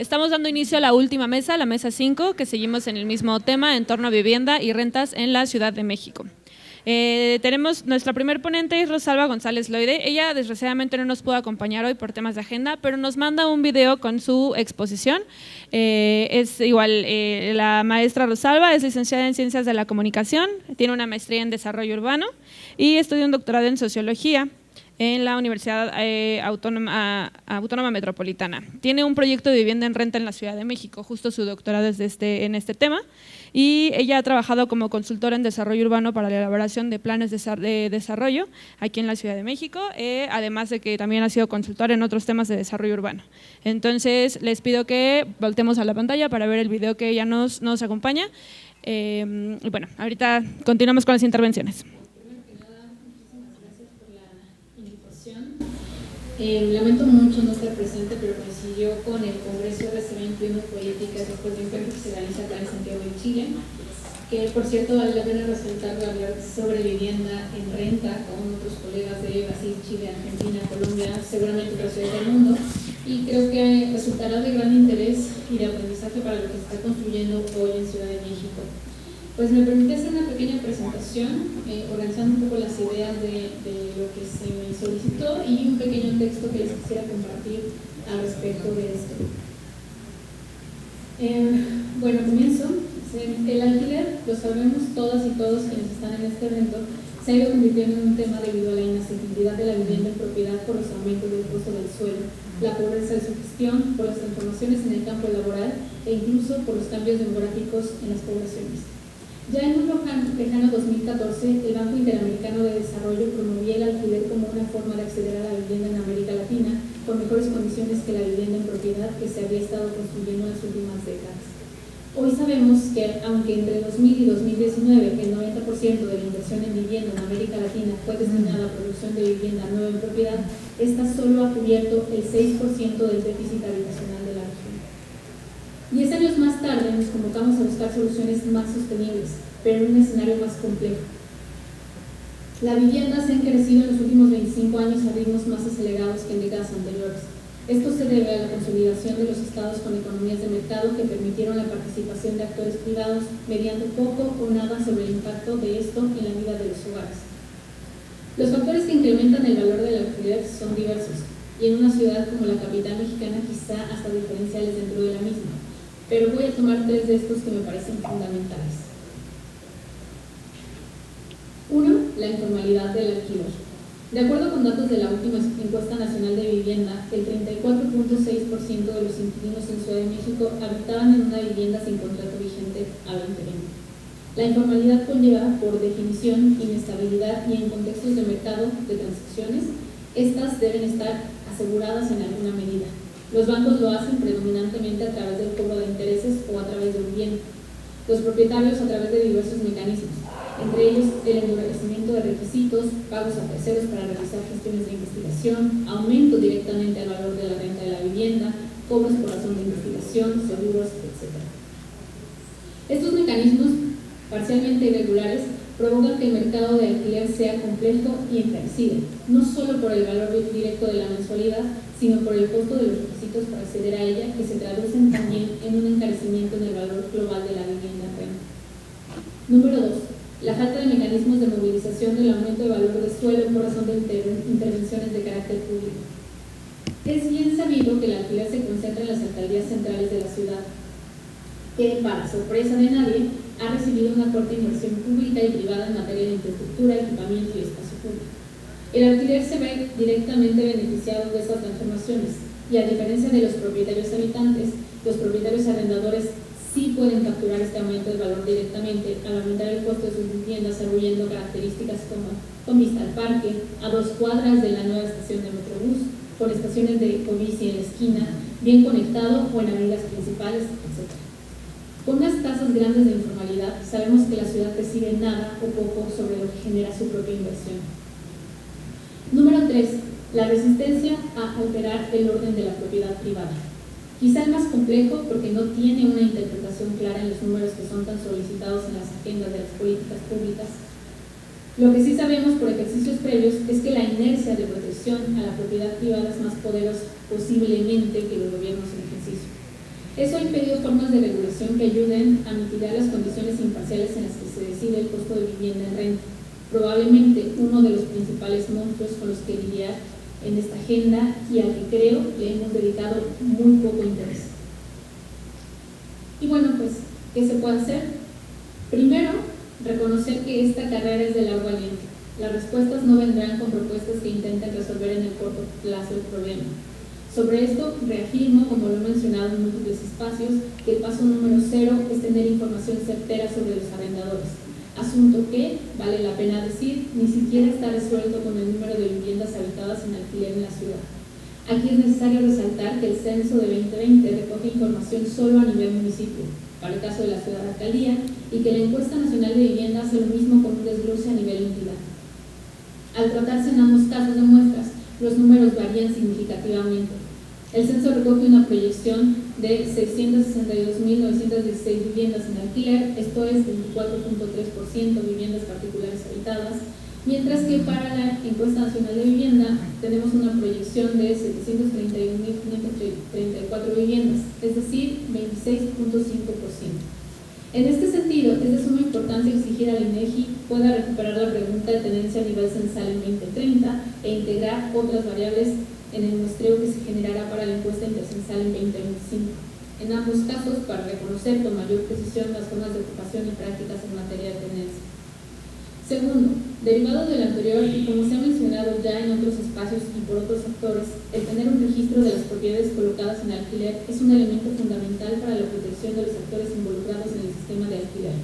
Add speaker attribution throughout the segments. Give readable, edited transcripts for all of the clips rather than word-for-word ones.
Speaker 1: Estamos dando inicio a la última mesa, la mesa 5, que seguimos en el mismo tema en torno a vivienda y rentas en la Ciudad de México. Tenemos nuestra primer ponente, es Rosalba González Loide. Ella desgraciadamente no nos pudo acompañar hoy por temas de agenda, pero nos manda un video con su exposición. Es igual, la maestra Rosalba es licenciada en Ciencias de la Comunicación, tiene una maestría en Desarrollo Urbano y estudia un doctorado en Sociología en la Universidad Autónoma Metropolitana. Tiene un proyecto de vivienda en renta en la Ciudad de México, justo su doctorado es en este tema, y ella ha trabajado como consultora en desarrollo urbano para la elaboración de planes de desarrollo aquí en la Ciudad de México, además de que también ha sido consultora en otros temas de desarrollo urbano. Entonces, les pido que voltemos a la pantalla para ver el video que ella nos acompaña. Y bueno, ahorita continuamos con las intervenciones.
Speaker 2: Lamento mucho no estar presente, pero coincidió con el Congreso RC21 Políticas después de un que se realiza acá en Santiago de Chile, que por cierto vale la pena resaltar de hablar sobre vivienda en renta con otros colegas de Brasil, Chile, Argentina, Colombia, seguramente otras ciudades del mundo, y creo que resultará de gran interés y de aprendizaje para lo que se está construyendo hoy en Ciudad de México. Pues me permite hacer una pequeña presentación, organizando un poco las ideas de lo que se me solicitó y un pequeño texto que les quisiera compartir al respecto de esto. Bueno, comienzo. El alquiler, lo sabemos todas y todos quienes están en este evento, se ha ido convirtiendo en un tema debido a la inaccesibilidad de la vivienda en propiedad por los aumentos del costo del suelo, la pobreza de su gestión, por las transformaciones en el campo laboral e incluso por los cambios demográficos en las poblaciones. Ya en un lejano 2014, el Banco Interamericano de Desarrollo promovía el alquiler como una forma de acceder a la vivienda en América Latina con mejores condiciones que la vivienda en propiedad que se había estado construyendo en las últimas décadas. Hoy sabemos que, aunque entre 2000 y 2019 el 90% de la inversión en vivienda en América Latina fue destinada a la producción de vivienda nueva en propiedad, esta solo ha cubierto el 6% del déficit habitacional de la región. 10 años más tarde nos convocamos a buscar soluciones más sostenibles, pero en un escenario más complejo. La vivienda se ha encarecido en los últimos 25 años a ritmos más acelerados que en décadas anteriores. Esto se debe a la consolidación de los estados con economías de mercado que permitieron la participación de actores privados, mediante poco o nada sobre el impacto de esto en la vida de los hogares. Los factores que incrementan el valor del alquiler son diversos, y en una ciudad como la capital mexicana quizá hasta diferenciales dentro de la misma. Pero voy a tomar 3 de estos que me parecen fundamentales. 1. La informalidad del alquiler. De acuerdo con datos de la última encuesta nacional de vivienda, el 34.6% de los inquilinos en Ciudad de México habitaban en una vivienda sin contrato vigente a 2020. La informalidad conlleva, por definición, inestabilidad y en contextos de mercado de transacciones, estas deben estar aseguradas en alguna medida. Los bancos lo hacen predominantemente a través del cobro de intereses o a través de un bien. Los propietarios a través de diversos mecanismos, entre ellos el endurecimiento de requisitos, pagos a terceros para realizar gestiones de investigación, aumento directamente al valor de la renta de la vivienda, cobros por razón de investigación, seguros, etc. Estos mecanismos, parcialmente irregulares, provocan que el mercado de alquiler sea complejo y encarecido, no solo por el valor directo de la mensualidad, sino por el costo de los requisitos para acceder a ella, que se traducen también en un encarecimiento en el valor global de la vivienda en renta. Número 2. La falta de mecanismos de movilización del aumento de valor de suelo por razón de intervenciones de carácter público. Es bien sabido que el alquiler se concentra en las alcaldías centrales de la ciudad, que, para sorpresa de nadie, ha recibido una fuerte inversión pública y privada en materia de infraestructura, equipamiento y espacio público. El alquiler se ve directamente beneficiado de estas transformaciones y, a diferencia de los propietarios habitantes, los propietarios arrendadores sí pueden capturar este aumento de valor directamente al aumentar el costo de sus viviendas, arguyendo características como con vista al parque, a 2 cuadras de la nueva estación de Metrobús, con estaciones de ecobici en la esquina, bien conectado o en avenidas principales, etc. Con unas tasas grandes de informalidad, sabemos que la ciudad recibe nada o poco sobre lo que genera su propia inversión. Número 3. La resistencia a alterar el orden de la propiedad privada. Quizá el más complejo porque no tiene una interpretación clara en los números que son tan solicitados en las agendas de las políticas públicas. Lo que sí sabemos por ejercicios previos es que la inercia de protección a la propiedad privada es más poderosa posiblemente que los gobiernos en ejercicio. Eso ha impedido formas de regulación que ayuden a mitigar las condiciones imparciales en las que se decide el costo de vivienda en renta. Probablemente uno de los principales monstruos con los que lidiar en esta agenda y al que creo le hemos dedicado muy poco interés. Y bueno, pues, ¿qué se puede hacer? Primero, reconocer que esta carrera es de largo aliento. Las respuestas no vendrán con propuestas que intenten resolver en el corto plazo el problema. Sobre esto, reafirmo, como lo he mencionado en múltiples espacios, que el paso número 0 es tener información certera sobre los arrendadores. Asunto que, vale la pena decir, ni siquiera está resuelto con el número de viviendas habitadas en alquiler en la ciudad. Aquí es necesario resaltar que el censo de 2020 recoge información solo a nivel municipio, para el caso de la ciudad de alcaldía, y que la encuesta nacional de vivienda hace lo mismo con un desglose a nivel entidad. Al tratarse en ambos casos de muestras, los números varían significativamente. El censo recoge una proyección de 662.916 viviendas en alquiler, esto es 24.3% viviendas particulares habitadas, mientras que para la encuesta nacional de vivienda tenemos una proyección de 731.534 viviendas, es decir, 26.5%. En este sentido, es de suma importancia exigir al INEGI pueda recuperar la pregunta de tenencia a nivel censal en 2030 e integrar otras variables en el muestreo que se generará para la encuesta intercensal en 2025. En ambos casos, para reconocer con mayor precisión las formas de ocupación y prácticas en materia de tenencia. Segundo, derivado del anterior y como se ha mencionado ya en otros espacios y por otros actores, el tener un registro de las propiedades colocadas en alquiler es un elemento fundamental para la protección de los actores involucrados en el sistema de alquiler.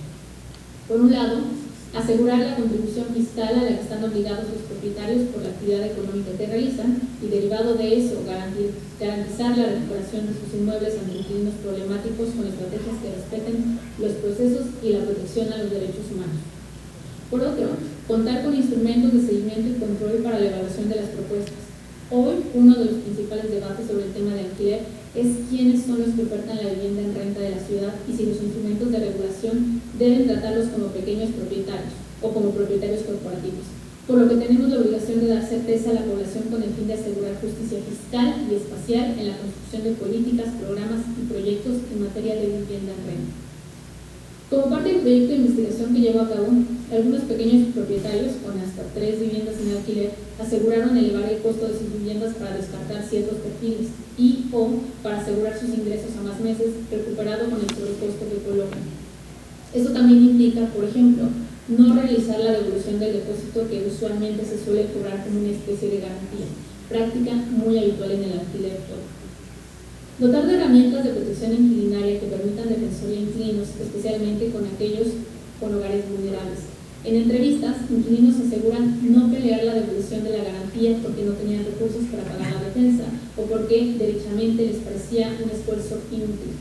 Speaker 2: Por un lado, asegurar la contribución fiscal a la que están obligados los propietarios por la actividad económica que realizan y, derivado de eso, garantizar la recuperación de sus inmuebles ante inquilinos problemáticos con estrategias que respeten los procesos y la protección a los derechos humanos. Por otro, contar con instrumentos de seguimiento y control para la evaluación de las propuestas. Hoy, uno de los principales debates sobre el tema de alquiler es quiénes son los que ofertan la vivienda en renta de la ciudad y si los instrumentos de regulación deben tratarlos como pequeños propietarios o como propietarios corporativos, por lo que tenemos la obligación de dar certeza a la población con el fin de asegurar justicia fiscal y espacial en la construcción de políticas, programas y proyectos en materia de vivienda en renta. Como parte del proyecto de investigación que llevo a cabo, algunos pequeños propietarios con hasta 3 viviendas en alquiler aseguraron elevar el costo de sus viviendas para descartar ciertos perfiles y o para asegurar sus ingresos a más meses, recuperado con el sobrecosto que colocan. Esto también implica, por ejemplo, no realizar la devolución del depósito que usualmente se suele cobrar como una especie de garantía, práctica muy habitual en el alquiler actual. Dotar de herramientas de protección inquilinaria que permitan defensoría a inquilinos, especialmente con aquellos con hogares vulnerables. En entrevistas, inquilinos aseguran no pelear la devolución de la garantía porque no tenían recursos para pagar la defensa o porque derechamente les parecía un esfuerzo inútil.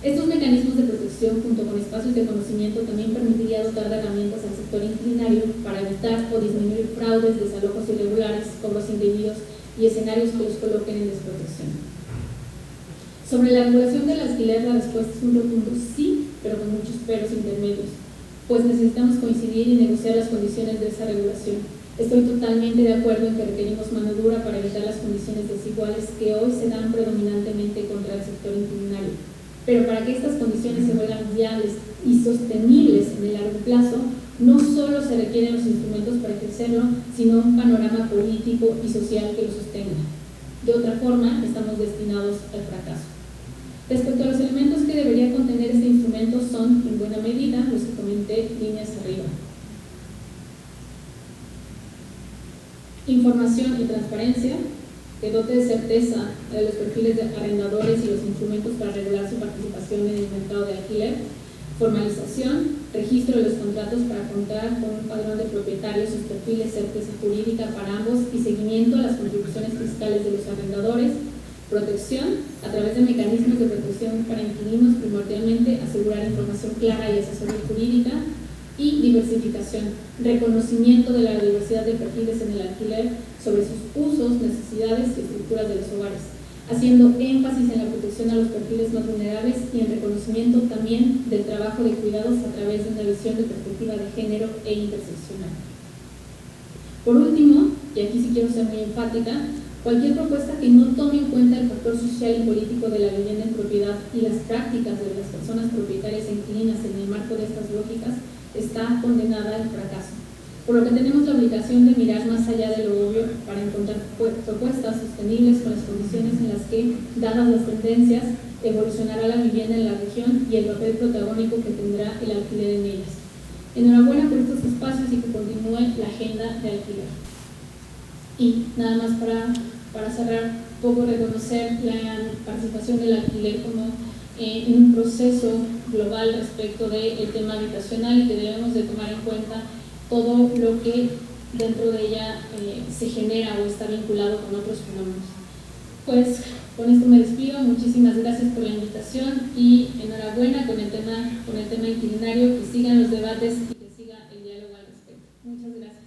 Speaker 2: Estos mecanismos de protección, junto con espacios de conocimiento, también permitiría dotar de herramientas al sector inquilinario para evitar o disminuir fraudes, desalojos irregulares, cobros indebidos y escenarios que los coloquen en desprotección. Sobre la regulación del alquiler, la respuesta es un rotundo sí, pero con muchos peros intermedios, pues necesitamos coincidir y negociar las condiciones de esa regulación. Estoy totalmente de acuerdo en que requerimos mano dura para evitar las condiciones desiguales que hoy se dan predominantemente contra el sector inquilinario. Pero para que estas condiciones se vuelvan viables y sostenibles en el largo plazo, no solo se requieren los instrumentos para ejercerlo, sino un panorama político y social que lo sostenga. De otra forma, estamos destinados al fracaso. Respecto a los elementos que debería contener este instrumento son, en buena medida, los que comenté líneas arriba. Información y transparencia, que dote de certeza de los perfiles de arrendadores y los instrumentos para regular su participación en el mercado de alquiler. Formalización, registro de los contratos para contar con un padrón de propietarios, sus perfiles, certeza jurídica para ambos y seguimiento a las contribuciones fiscales de los arrendadores. Protección, a través de mecanismos de protección para inquilinos, primordialmente asegurar información clara y asesoría jurídica. Y diversificación, reconocimiento de la diversidad de perfiles en el alquiler sobre sus usos, necesidades y estructuras de los hogares, haciendo énfasis en la protección a los perfiles más vulnerables y en reconocimiento también del trabajo de cuidados a través de una visión de perspectiva de género e interseccional. Por último, y aquí sí quiero ser muy enfática, Cualquier propuesta que no tome en cuenta el factor social y político de la vivienda en propiedad y las prácticas de las personas propietarias e inquilinas en el marco de estas lógicas está condenada al fracaso. Por lo que tenemos la obligación de mirar más allá de lo obvio para encontrar propuestas sostenibles con las condiciones en las que, dadas las tendencias, evolucionará la vivienda en la región y el papel protagónico que tendrá el alquiler en ellas. Enhorabuena por estos espacios y que continúe la agenda de alquiler. Y nada más para cerrar, poco reconocer la participación del alquiler como en un proceso global respecto del tema habitacional y que debemos de tomar en cuenta todo lo que dentro de ella se genera o está vinculado con otros fenómenos. Pues con esto me despido, muchísimas gracias por la invitación y enhorabuena con el tema inquilinario, que sigan los debates y que siga el diálogo al respecto. Muchas gracias.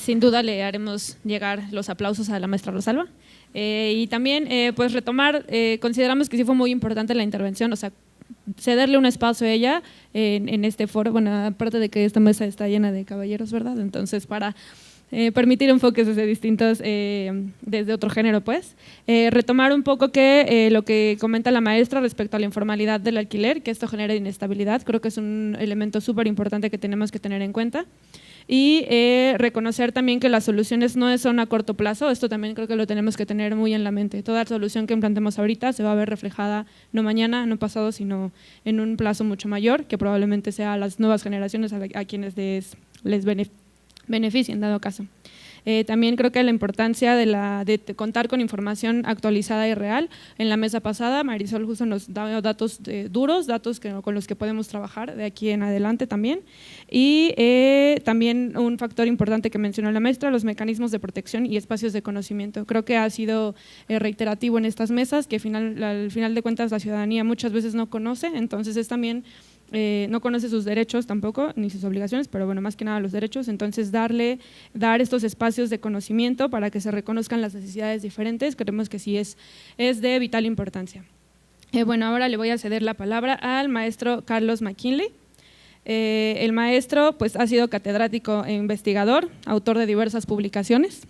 Speaker 1: Sin duda le haremos llegar los aplausos a la maestra Rosalba. Y también pues retomar, consideramos que sí fue muy importante la intervención, o sea, cederle un espacio a ella en este foro, bueno, aparte de que esta mesa está llena de caballeros, ¿verdad? Entonces, para permitir enfoques desde distintos, desde otro género, pues. Retomar un poco lo que comenta la maestra respecto a la informalidad del alquiler, que esto genera inestabilidad, creo que es un elemento súper importante que tenemos que tener en cuenta. Y reconocer también que las soluciones no son a corto plazo, esto también creo que lo tenemos que tener muy en la mente. Toda solución que planteemos ahorita se va a ver reflejada no mañana, no pasado, sino en un plazo mucho mayor, que probablemente sea a las nuevas generaciones a quienes les beneficie en dado caso. También creo que la importancia de contar con información actualizada y real. En la mesa pasada, Marisol justo nos da datos duros, datos con los que podemos trabajar de aquí en adelante también. Y también un factor importante que mencionó la maestra, los mecanismos de protección y espacios de conocimiento. Creo que ha sido reiterativo en estas mesas, que al final de cuentas la ciudadanía muchas veces no conoce, entonces es también… no conoce sus derechos tampoco, ni sus obligaciones, pero bueno, más que nada los derechos, entonces dar estos espacios de conocimiento para que se reconozcan las necesidades diferentes, creemos que sí es de vital importancia. Bueno, ahora le voy a ceder la palabra al maestro Carlos McKinley. El maestro pues, ha sido catedrático e investigador, autor de diversas publicaciones.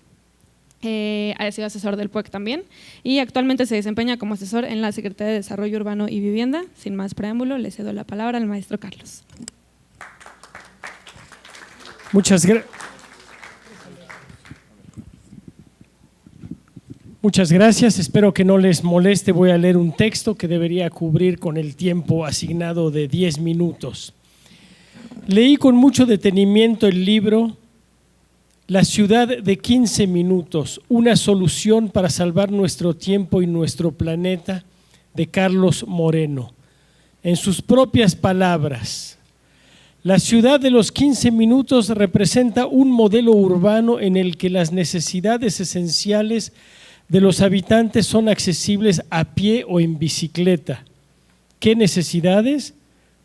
Speaker 1: Ha sido asesor del PUEC también y actualmente se desempeña como asesor en la Secretaría de Desarrollo Urbano y Vivienda. Sin más preámbulo, le cedo la palabra al maestro Carlos.
Speaker 3: Muchas gracias, espero que no les moleste, voy a leer un texto que debería cubrir con el tiempo asignado de 10 minutos. Leí con mucho detenimiento el libro La ciudad de 15 minutos, una solución para salvar nuestro tiempo y nuestro planeta, de Carlos Moreno. En sus propias palabras, la ciudad de los 15 minutos representa un modelo urbano en el que las necesidades esenciales de los habitantes son accesibles a pie o en bicicleta. ¿Qué necesidades?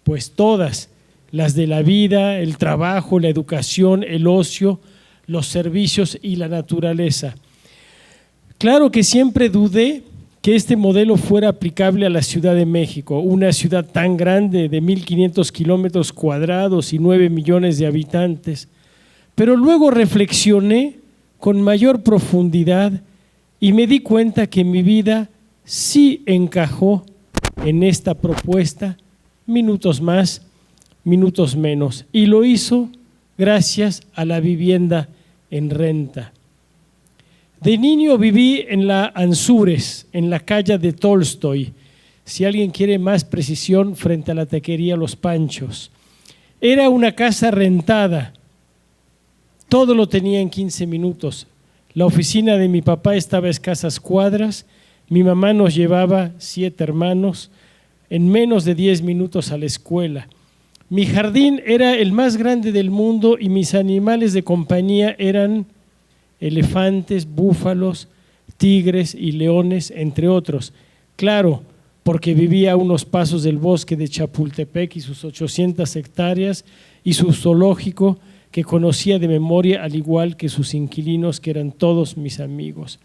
Speaker 3: Pues todas, las de la vida, el trabajo, la educación, el ocio, los servicios y la naturaleza. Claro que siempre dudé que este modelo fuera aplicable a la Ciudad de México, una ciudad tan grande de 1,500 kilómetros cuadrados y 9 millones de habitantes, pero luego reflexioné con mayor profundidad y me di cuenta que mi vida sí encajó en esta propuesta, minutos más, minutos menos, y lo hizo gracias a la vivienda en renta. De niño viví en la Anzures, en la calle de Tolstoy, si alguien quiere más precisión, frente a la taquería Los Panchos. Era una casa rentada, todo lo tenía en 15 minutos. La oficina de mi papá estaba a escasas cuadras, mi mamá nos llevaba 7 hermanos en menos de 10 minutos a la escuela. Mi jardín era el más grande del mundo y mis animales de compañía eran elefantes, búfalos, tigres y leones, entre otros. Claro, porque vivía a unos pasos del bosque de Chapultepec y sus 800 hectáreas y su zoológico que conocía de memoria, al igual que sus inquilinos, que eran todos mis amigos.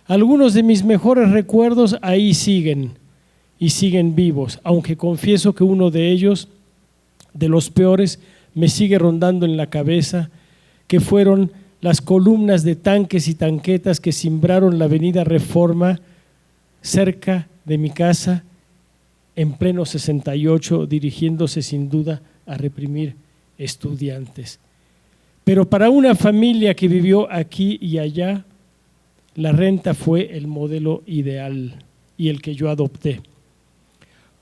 Speaker 3: Algunos de mis mejores recuerdos ahí siguen y siguen vivos, aunque confieso que uno de ellos, de los peores, me sigue rondando en la cabeza, que fueron las columnas de tanques y tanquetas que cimbraron la avenida Reforma cerca de mi casa en pleno 68, dirigiéndose sin duda a reprimir estudiantes. Pero para una familia que vivió aquí y allá, la renta fue el modelo ideal y el que yo adopté.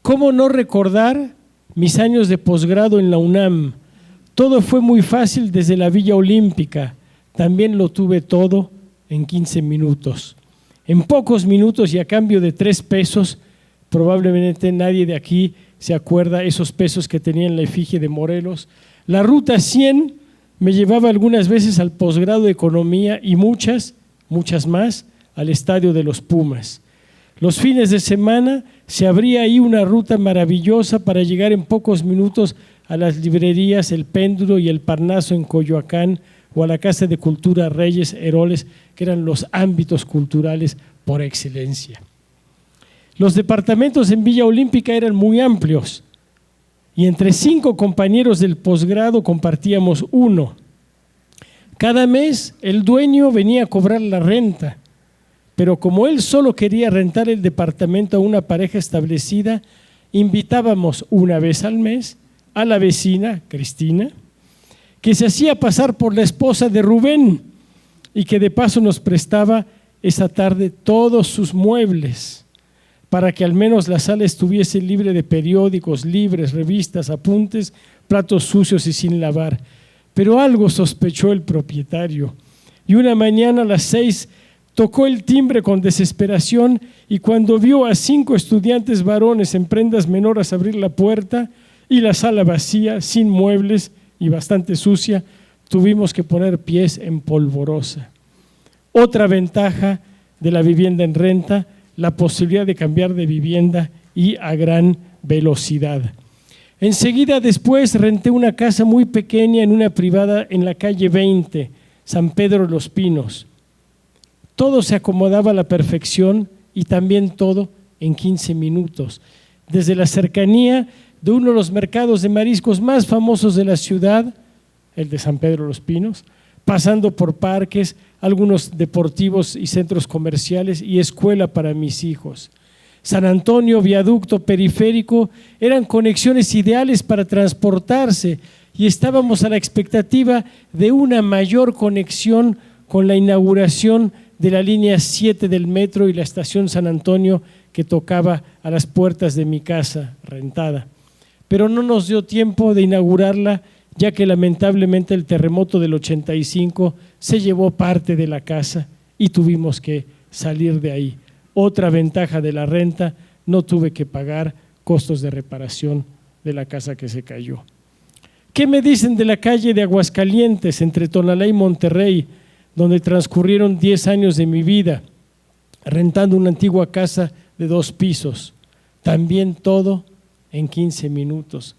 Speaker 3: ¿Cómo no recordar mis años de posgrado en la UNAM? Todo fue muy fácil desde la Villa Olímpica. También lo tuve todo en 15 minutos. En pocos minutos y a cambio de 3 pesos, probablemente nadie de aquí se acuerda esos pesos que tenía en la efigie de Morelos. La ruta 100 me llevaba algunas veces al posgrado de Economía y muchas más al estadio de los Pumas. Los fines de semana se abría ahí una ruta maravillosa para llegar en pocos minutos a las librerías El Péndulo y El Parnaso en Coyoacán o a la Casa de Cultura Reyes Heroles, que eran los ámbitos culturales por excelencia. Los departamentos en Villa Olímpica eran muy amplios y entre 5 compañeros del posgrado compartíamos uno. Cada mes el dueño venía a cobrar la renta, pero como él solo quería rentar el departamento a una pareja establecida, invitábamos una vez al mes a la vecina, Cristina, que se hacía pasar por la esposa de Rubén y que de paso nos prestaba esa tarde todos sus muebles para que al menos la sala estuviese libre de periódicos, libres, revistas, apuntes, platos sucios y sin lavar. Pero algo sospechó el propietario y una mañana a las 6 tocó el timbre con desesperación y cuando vio a 5 estudiantes varones en prendas menores abrir la puerta y la sala vacía, sin muebles y bastante sucia, tuvimos que poner pies en polvorosa. Otra ventaja de la vivienda en renta, la posibilidad de cambiar de vivienda y a gran velocidad. Enseguida después renté una casa muy pequeña en una privada en la calle 20, San Pedro de los Pinos. Todo se acomodaba a la perfección y también todo en 15 minutos. Desde la cercanía de uno de los mercados de mariscos más famosos de la ciudad, el de San Pedro de los Pinos, pasando por parques, algunos deportivos y centros comerciales y escuela para mis hijos. San Antonio, Viaducto, Periférico, eran conexiones ideales para transportarse y estábamos a la expectativa de una mayor conexión con la inauguración de la línea 7 del metro y la estación San Antonio que tocaba a las puertas de mi casa rentada. Pero no nos dio tiempo de inaugurarla, ya que lamentablemente el terremoto del 85 se llevó parte de la casa y tuvimos que salir de ahí. Otra ventaja de la renta, no tuve que pagar costos de reparación de la casa que se cayó. ¿Qué me dicen de la calle de Aguascalientes, entre Tonalá y Monterrey, donde transcurrieron 10 años de mi vida, rentando una antigua casa de 2 pisos? También todo en 15 minutos.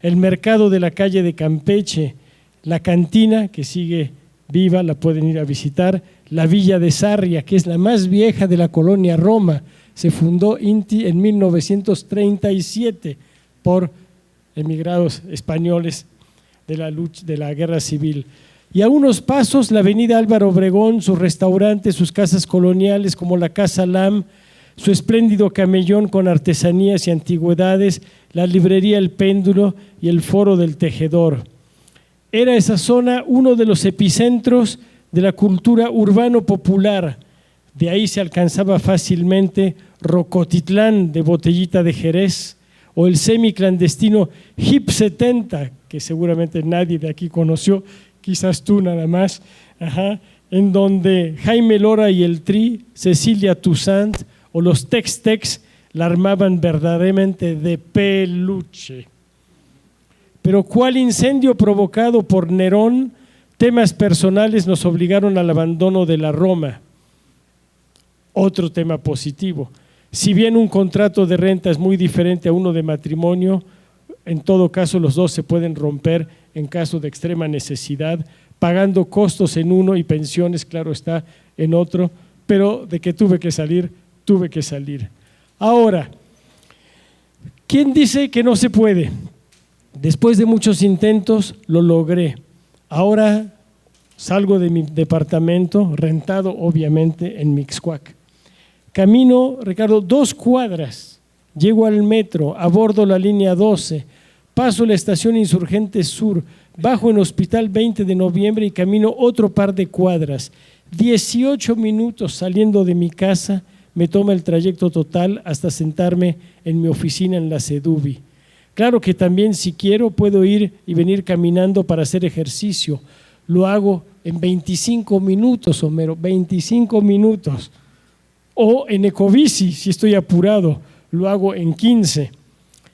Speaker 3: El mercado de la calle de Campeche, la cantina que sigue viva, la pueden ir a visitar, la Villa de Sarria, que es la más vieja de la colonia Roma, se fundó INTI en 1937 por emigrados españoles de la Guerra Civil. Y a unos pasos la avenida Álvaro Obregón, sus restaurantes, sus casas coloniales como la Casa Lam, su espléndido camellón con artesanías y antigüedades, la librería El Péndulo y el Foro del Tejedor. Era esa zona uno de los epicentros de la cultura urbano popular. De ahí se alcanzaba fácilmente Rocotitlán de Botellita de Jerez o el semiclandestino Hip 70, que seguramente nadie de aquí conoció, quizás tú nada más, en donde Jaime Lora y el Tri, Cecilia Toussaint o los Tex-Tex la armaban verdaderamente de peluche. Pero ¿cuál incendio provocado por Nerón? Temas personales nos obligaron al abandono de la Roma. Otro tema positivo. Si bien un contrato de renta es muy diferente a uno de matrimonio, en todo caso los dos se pueden romper en caso de extrema necesidad, pagando costos en uno y pensiones, claro está, en otro, pero de que tuve que salir, tuve que salir. Ahora, ¿quién dice que no se puede? Después de muchos intentos lo logré. Ahora salgo de mi departamento, rentado obviamente en Mixcoac. Camino, Ricardo, 2 cuadras, llego al metro, abordo la línea 12, paso la estación Insurgentes Sur, bajo en Hospital 20 de Noviembre y camino otro par de cuadras. 18 minutos saliendo de mi casa me toma el trayecto total hasta sentarme en mi oficina en la Seduvi. Claro que también si quiero puedo ir y venir caminando para hacer ejercicio. Lo hago en 25 minutos, Homero, 25 minutos. O en ecobici, si estoy apurado, lo hago en 15.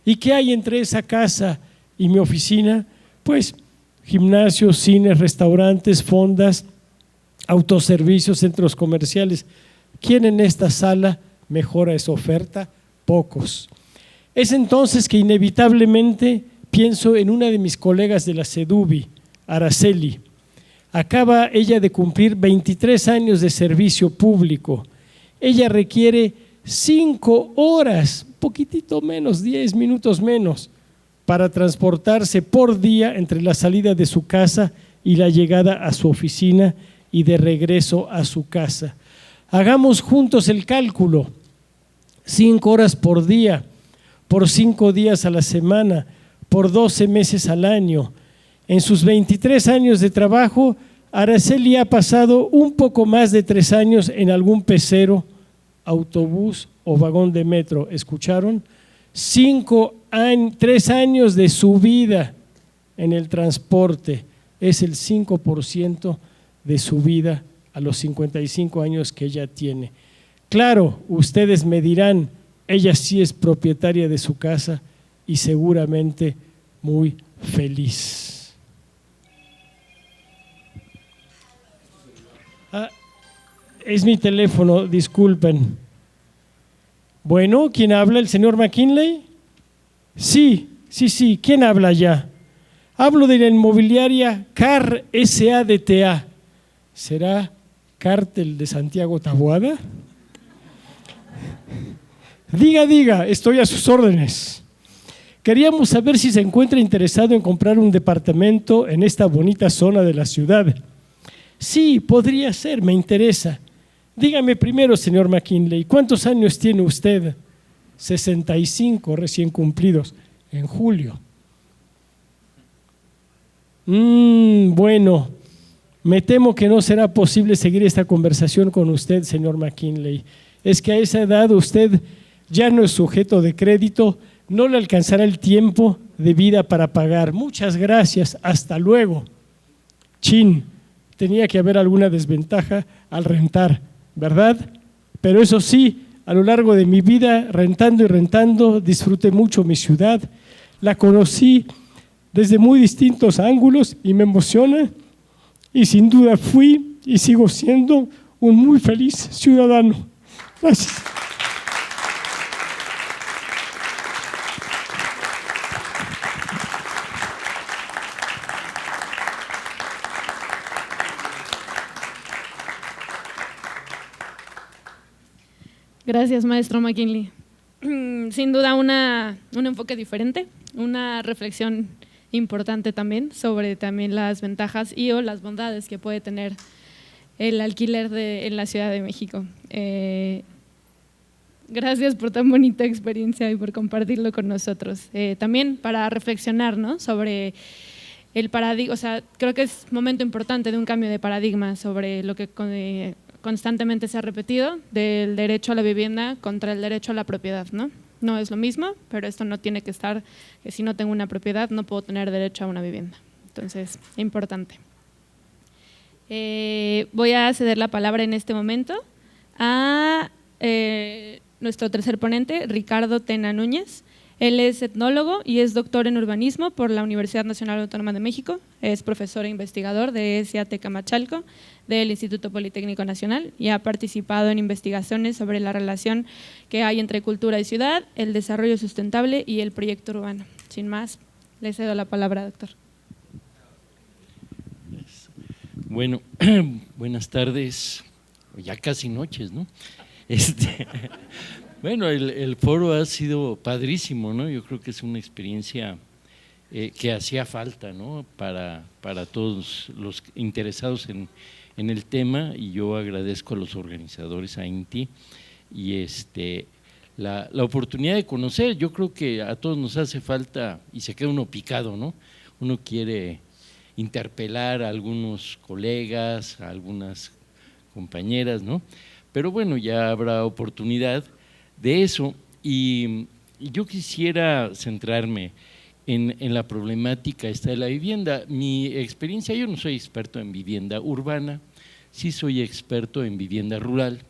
Speaker 3: ¿Y qué hay entre esa casa y mi oficina? Pues gimnasios, cines, restaurantes, fondas, autoservicios, centros comerciales. ¿Quién en esta sala mejora esa oferta? Pocos. Es entonces que inevitablemente pienso en una de mis colegas de la Seduvi, Araceli. Acaba ella de cumplir 23 años de servicio público. Ella requiere 5 horas, un poquitito menos, 10 minutos menos, para transportarse por día entre la salida de su casa y la llegada a su oficina y de regreso a su casa. Hagamos juntos el cálculo, 5 horas por día, por 5 días a la semana, por 12 meses al año. En sus 23 años de trabajo, Araceli ha pasado un poco más de 3 años en algún pecero, autobús o vagón de metro. ¿Escucharon? 3 años de su vida en el transporte. Es el 5% de su vida a los 55 años que ella tiene. Claro, ustedes me dirán, ella sí es propietaria de su casa y seguramente muy feliz. Es mi teléfono, disculpen. Bueno, ¿quién habla? ¿El señor McKinley? Sí, ¿quién habla ya? Hablo de la inmobiliaria CAR SADTA. ¿Será Cártel de Santiago Taboada? Diga, estoy a sus órdenes. Queríamos saber si se encuentra interesado en comprar un departamento en esta bonita zona de la ciudad. Sí, podría ser, me interesa. Dígame primero, señor McKinley, ¿cuántos años tiene usted? 65 recién cumplidos, en julio. Bueno, me temo que no será posible seguir esta conversación con usted, señor McKinley. Es que a esa edad usted ya no es sujeto de crédito, no le alcanzará el tiempo de vida para pagar. Muchas gracias, hasta luego. Chin, tenía que haber alguna desventaja al rentar, ¿verdad? Pero eso sí, a lo largo de mi vida, rentando y rentando, disfruté mucho mi ciudad. La conocí desde muy distintos ángulos y me emociona. Y sin duda fui y sigo siendo un muy feliz ciudadano. Gracias.
Speaker 1: Gracias, maestro McKinley. Sin duda un enfoque diferente, una reflexión importante también sobre también las ventajas y o las bondades que puede tener el alquiler en la Ciudad de México. Gracias por tan bonita experiencia y por compartirlo con nosotros. También para reflexionar, ¿no?, sobre el paradigma, o sea, creo que es momento importante de un cambio de paradigma sobre lo que constantemente se ha repetido del derecho a la vivienda contra el derecho a la propiedad, ¿no? No es lo mismo, pero esto no tiene que estar, que si no tengo una propiedad no puedo tener derecho a una vivienda. Entonces, importante. Voy a ceder la palabra en este momento a nuestro tercer ponente, Ricardo Tena Núñez. Él es etnólogo y es doctor en urbanismo por la Universidad Nacional Autónoma de México. Es profesor e investigador de SAT Camachalco, del Instituto Politécnico Nacional, y ha participado en investigaciones sobre la relación que hay entre cultura y ciudad, el desarrollo sustentable y el proyecto urbano. Sin más, le cedo la palabra, doctor.
Speaker 4: Bueno, buenas tardes, ya casi noches, ¿no? Bueno, el foro ha sido padrísimo, ¿no? Yo creo que es una experiencia que hacía falta, ¿no? para todos los interesados en el tema, y yo agradezco a los organizadores, a INTI, y la oportunidad de conocer. Yo creo que a todos nos hace falta y se queda uno picado, ¿no? Uno quiere interpelar a algunos colegas, a algunas compañeras, ¿no? Pero bueno, ya habrá oportunidad de eso, y yo quisiera centrarme en la problemática esta de la vivienda. Mi experiencia, yo no soy experto en vivienda urbana, sí soy experto en vivienda rural,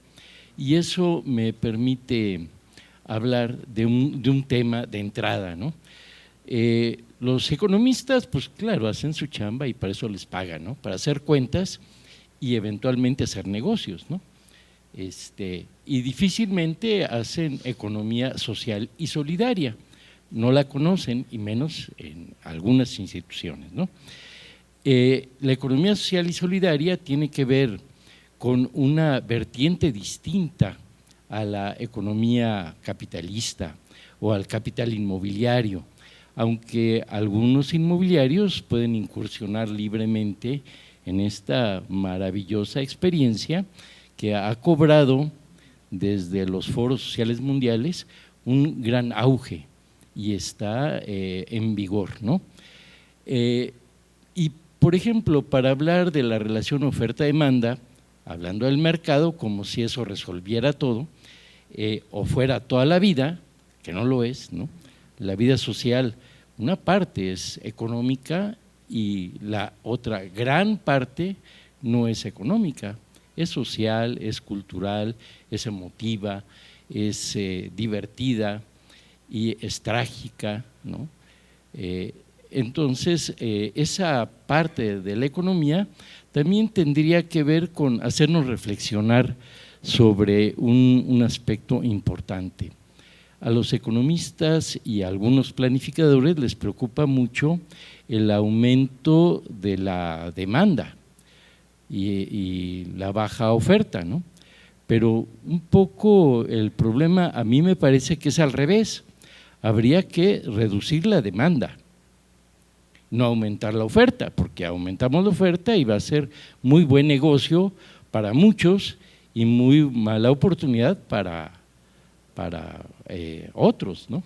Speaker 4: y eso me permite hablar de un tema de entrada, ¿no? Los economistas, pues claro, hacen su chamba y para eso les pagan, ¿no? Para hacer cuentas y eventualmente hacer negocios, ¿no? Y difícilmente hacen economía social y solidaria, no la conocen, y menos en algunas instituciones, ¿no? La economía social y solidaria tiene que ver con una vertiente distinta a la economía capitalista o al capital inmobiliario, aunque algunos inmobiliarios pueden incursionar libremente en esta maravillosa experiencia que ha cobrado desde los foros sociales mundiales un gran auge y está en vigor, ¿no? Y por ejemplo, para hablar de la relación oferta-demanda, hablando del mercado como si eso resolviera todo, o fuera toda la vida, que no lo es, ¿no? La vida social, una parte es económica y la otra gran parte no es económica, es social, es cultural, es emotiva, es divertida y es trágica, ¿no? Entonces, esa parte de la economía también tendría que ver con hacernos reflexionar sobre un aspecto importante. A los economistas y a algunos planificadores les preocupa mucho el aumento de la demanda y la baja oferta, ¿no? Pero un poco el problema a mí me parece que es al revés, habría que reducir la demanda, no aumentar la oferta, porque aumentamos la oferta y va a ser muy buen negocio para muchos y muy mala oportunidad para otros, ¿no?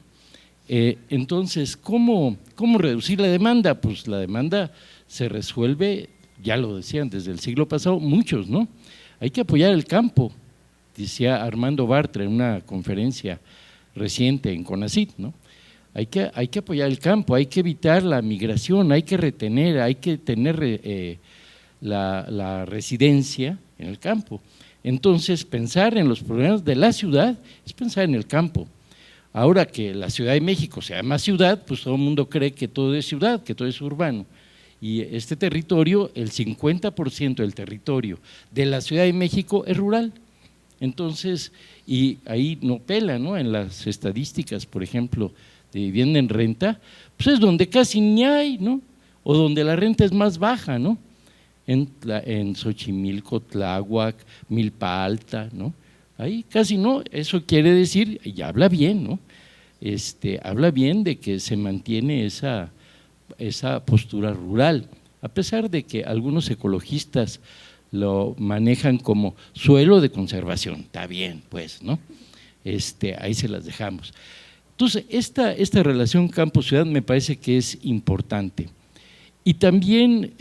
Speaker 4: Entonces, ¿cómo reducir la demanda? Pues la demanda se resuelve, ya lo decían desde el siglo pasado, muchos, ¿no? Hay que apoyar el campo, decía Armando Bartra en una conferencia reciente en CONACYT, ¿no? Hay que apoyar el campo, hay que evitar la migración, hay que retener, hay que tener la residencia en el campo. Entonces, pensar en los problemas de la ciudad es pensar en el campo. Ahora que la Ciudad de México se llama ciudad, pues todo el mundo cree que todo es ciudad, que todo es urbano. Y este territorio, el 50% del territorio de la Ciudad de México es rural. Entonces, y ahí no pela, ¿no? En las estadísticas, por ejemplo, de vivienda en renta, pues es donde casi ni hay, ¿no? O donde la renta es más baja, ¿no? En Xochimilco, Tláhuac, Milpa Alta, ¿no? Ahí casi no, eso quiere decir, y habla bien, ¿no? Habla bien de que se mantiene esa postura rural, a pesar de que algunos ecologistas lo manejan como suelo de conservación, está bien, pues, ¿no? Ahí se las dejamos. Entonces, esta relación campo-ciudad me parece que es importante. Y también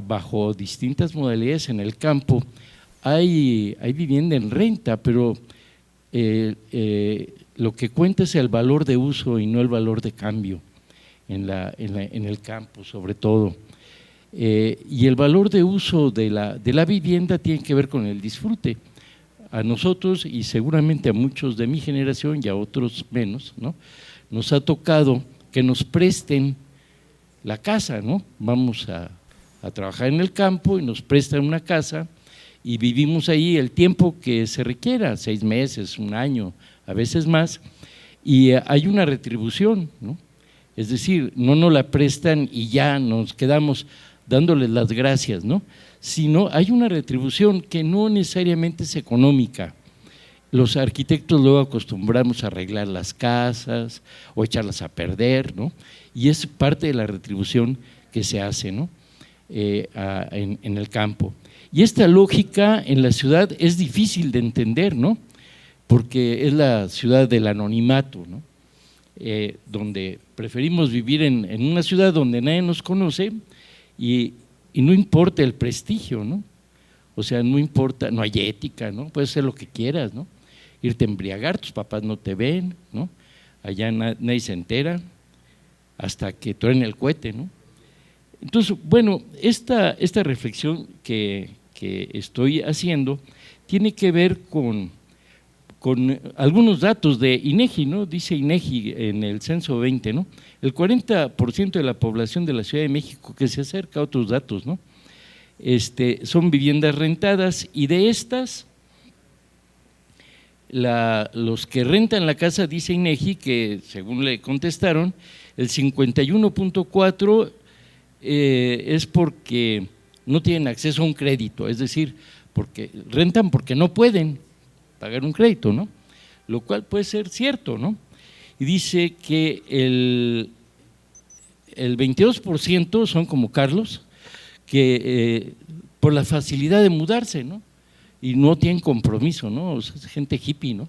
Speaker 4: bajo distintas modalidades en el campo hay vivienda en renta, pero lo que cuenta es el valor de uso y no el valor de cambio en el campo sobre todo. Y el valor de uso de la vivienda tiene que ver con el disfrute. A nosotros y seguramente a muchos de mi generación y a otros menos, ¿no? Nos ha tocado que nos presten la casa, ¿no? Vamos a trabajar en el campo y nos prestan una casa y vivimos ahí el tiempo que se requiera, 6 meses, 1 año, a veces más, y hay una retribución, ¿no? Es decir, no nos la prestan y ya nos quedamos dándoles las gracias, ¿no? Sino hay una retribución que no necesariamente es económica. Los arquitectos luego acostumbramos a arreglar las casas o echarlas a perder, ¿no? y es parte de la retribución que se hace, ¿no? En el campo. Y esta lógica en la ciudad es difícil de entender, ¿no? Porque es la ciudad del anonimato, ¿no? Donde preferimos vivir en una ciudad donde nadie nos conoce y no importa el prestigio, ¿no? O sea, no importa, no hay ética, ¿no? Puedes hacer lo que quieras, ¿no? Irte a embriagar, tus papás no te ven, ¿no? Allá nadie se entera hasta que truene el cohete, ¿no? Entonces, bueno, esta reflexión que estoy haciendo tiene que ver con algunos datos de INEGI, ¿no? Dice INEGI en el censo 20, ¿no? El 40% de la población de la Ciudad de México, que se acerca a otros datos, ¿no? Son viviendas rentadas, y de estas, los que rentan la casa, dice INEGI, que según le contestaron, el 51.4% es porque no tienen acceso a un crédito, es decir, porque rentan porque no pueden pagar un crédito, ¿no? Lo cual puede ser cierto, ¿no? Y dice que el 22% son como Carlos, que por la facilidad de mudarse, ¿no? Y no tienen compromiso, ¿no? O sea, es gente hippie, ¿no?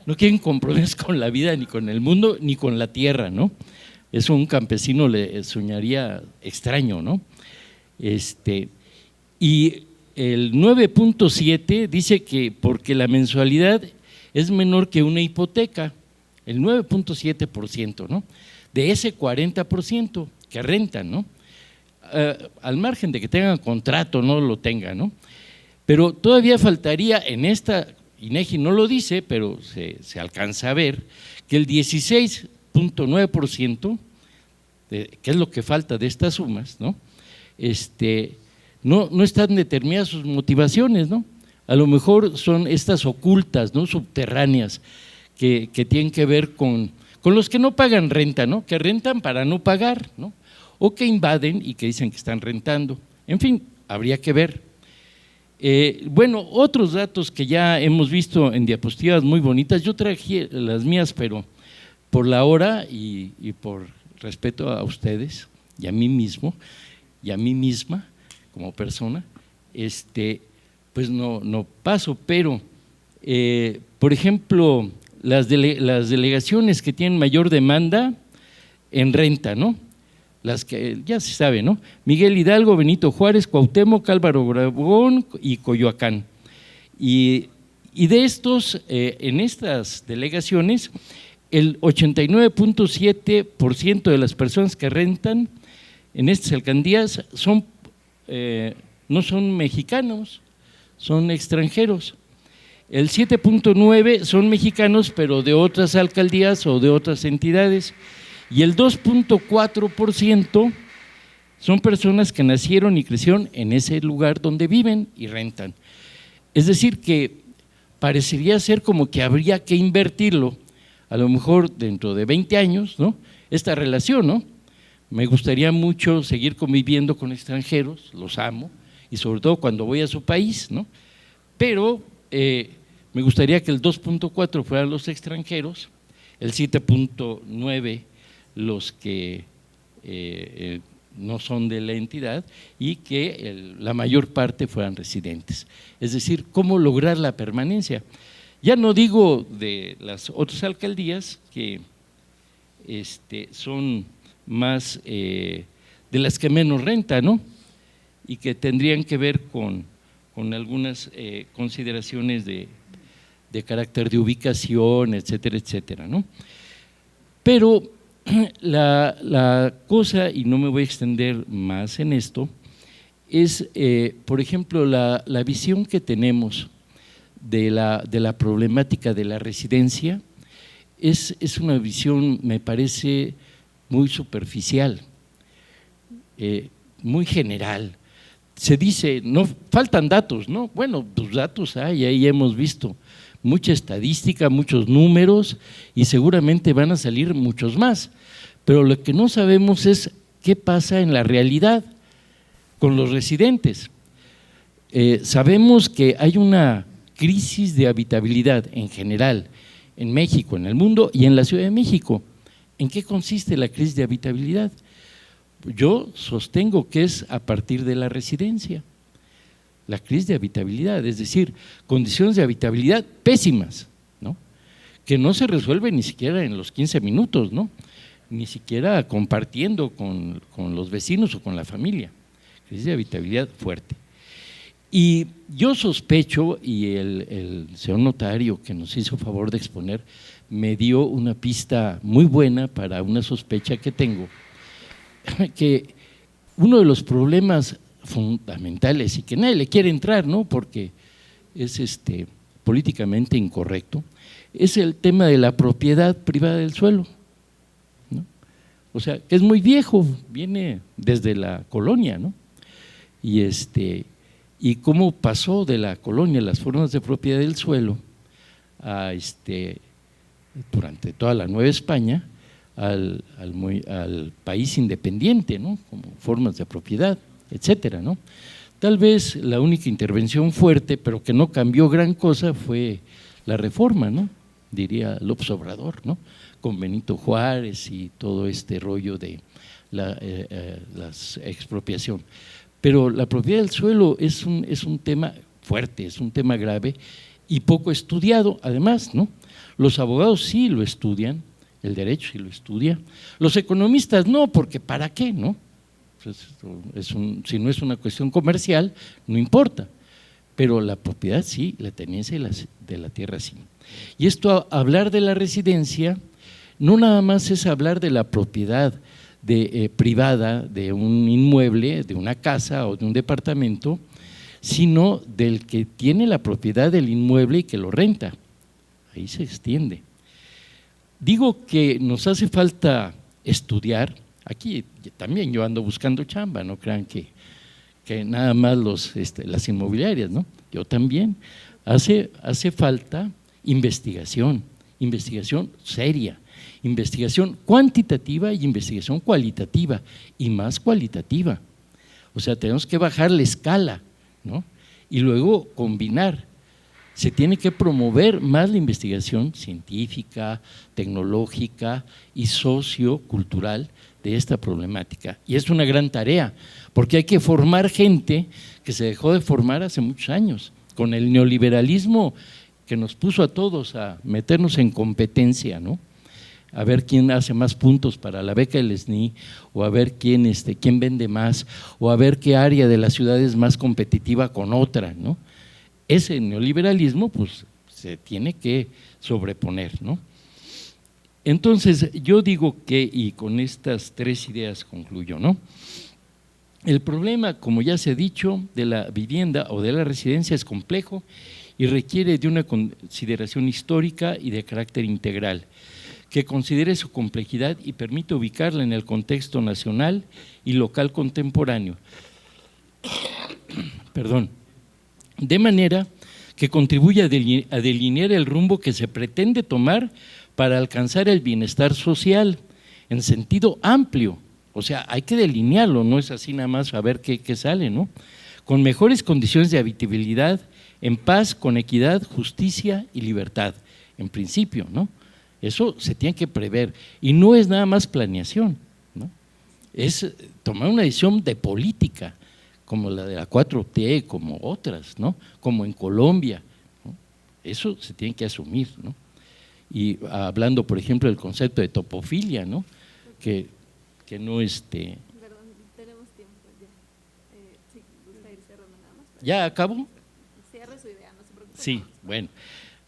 Speaker 4: No quieren compromiso con la vida, ni con el mundo, ni con la tierra, ¿no? Eso un campesino le soñaría extraño, ¿no? Y el 9.7 dice que porque la mensualidad es menor que una hipoteca, el 9.7%, ¿no? De ese 40% que rentan, ¿no? Al margen de que tengan contrato, no lo tengan, ¿no? Pero todavía faltaría en esta, INEGI no lo dice, pero se alcanza a ver, que el 16.9%, que es lo que falta de estas sumas, ¿no? No están determinadas sus motivaciones, ¿no? A lo mejor son estas ocultas, ¿no? Subterráneas, que tienen que ver con los que no pagan renta, ¿no? Que rentan para no pagar, ¿no? O que invaden y que dicen que están rentando. En fin, habría que ver. Bueno, otros datos que ya hemos visto en diapositivas muy bonitas, yo traje las mías, pero por la hora y por respeto a ustedes y a mí mismo y a mí misma como persona, pues no paso, pero por ejemplo, las delegaciones que tienen mayor demanda en renta, ¿no? Las que ya se sabe, ¿no? Miguel Hidalgo, Benito Juárez, Cuauhtémoc, Álvaro Obregón y Coyoacán. Y de estos, en estas delegaciones, el 89.7% de las personas que rentan en estas alcaldías no son mexicanos, son extranjeros. El 7.9% son mexicanos, pero de otras alcaldías o de otras entidades. Y el 2.4% son personas que nacieron y crecieron en ese lugar donde viven y rentan. Es decir, que parecería ser como que habría que invertirlo, a lo mejor dentro de 20 años, ¿no? Esta relación, ¿no? Me gustaría mucho seguir conviviendo con extranjeros, los amo, y sobre todo cuando voy a su país, ¿no? Pero me gustaría que el 2.4 fueran los extranjeros, el 7.9 los que no son de la entidad, y que la mayor parte fueran residentes. Es decir, cómo lograr la permanencia. Ya no digo de las otras alcaldías que son más de las que menos renta, ¿no? Y que tendrían que ver con algunas consideraciones de carácter de ubicación, etcétera, etcétera, ¿no? Pero la cosa, y no me voy a extender más en esto, es, por ejemplo, la visión que tenemos de la problemática de la residencia es una visión, me parece, muy superficial, muy general. Se dice, no faltan datos, ¿no? Bueno, pues datos hay, ahí hemos visto mucha estadística, muchos números, y seguramente van a salir muchos más, pero lo que no sabemos es qué pasa en la realidad con los residentes. Sabemos que hay una crisis de habitabilidad en general en México, en el mundo y en la Ciudad de México. ¿En qué consiste la crisis de habitabilidad? Yo sostengo que es a partir de la residencia, la crisis de habitabilidad, es decir, condiciones de habitabilidad pésimas, ¿no? Que no se resuelven ni siquiera en los 15 minutos, ¿no? Ni siquiera compartiendo con los vecinos o con la familia, crisis de habitabilidad fuerte. Y yo sospecho, y el señor notario que nos hizo favor de exponer me dio una pista muy buena para una sospecha que tengo, que uno de los problemas fundamentales y que nadie le quiere entrar, ¿no? Porque es políticamente incorrecto, es el tema de la propiedad privada del suelo, ¿no? O sea, que es muy viejo, viene desde la colonia, ¿no? Y cómo pasó de la colonia las formas de propiedad del suelo a durante toda la Nueva España al país independiente, ¿no? Como formas de propiedad, etcétera, ¿no? Tal vez la única intervención fuerte, pero que no cambió gran cosa, fue la reforma, ¿no? Diría López Obrador, ¿no? Con Benito Juárez y todo este rollo de la expropiación. Pero la propiedad del suelo es un tema fuerte, es un tema grave y poco estudiado, además, ¿no? Los abogados sí lo estudian, el derecho sí lo estudia, los economistas no, porque ¿para qué, no? Si no es una cuestión comercial, no importa, pero la propiedad sí, la tenencia de la tierra sí. Y esto, hablar de la residencia, no nada más es hablar de la propiedad privada de un inmueble, de una casa o de un departamento, sino del que tiene la propiedad del inmueble y que lo renta. Ahí se extiende. Digo que nos hace falta estudiar, aquí también yo ando buscando chamba, no crean que nada más las inmobiliarias, ¿no? Yo también, hace falta investigación seria, investigación cuantitativa y investigación cualitativa, y más cualitativa. O sea, tenemos que bajar la escala, ¿no? Y luego combinar. Se tiene que promover más la investigación científica, tecnológica y sociocultural de esta problemática. Y es una gran tarea, porque hay que formar gente que se dejó de formar hace muchos años, con el neoliberalismo que nos puso a todos a meternos en competencia, ¿no? A ver quién hace más puntos para la beca del SNI, o a ver quién vende más, o a ver qué área de la ciudad es más competitiva con otra, ¿no? Ese neoliberalismo pues se tiene que sobreponer, ¿no? Entonces yo digo que, y con estas 3 ideas concluyo, ¿no? El problema, como ya se ha dicho, de la vivienda o de la residencia es complejo y requiere de una consideración histórica y de carácter integral, que considere su complejidad y permita ubicarla en el contexto nacional y local contemporáneo. Perdón. De manera que contribuya a delinear el rumbo que se pretende tomar para alcanzar el bienestar social en sentido amplio. O sea, hay que delinearlo, no es así nada más a ver qué sale, ¿no? Con mejores condiciones de habitabilidad, en paz, con equidad, justicia y libertad, en principio, ¿no? Eso se tiene que prever y no es nada más planeación, ¿no? Es tomar una decisión de política, como la de la 4T, como otras, ¿no? Como en Colombia, ¿no? Eso se tiene que asumir, ¿no? Y hablando, por ejemplo, del concepto de topofilia, ¿no? Que no
Speaker 5: Perdón, tenemos tiempo ya. Sí, gusta ir cerrando nada más.
Speaker 4: ¿Ya acabo?
Speaker 5: Cierre su idea, no se preocupe.
Speaker 4: Sí,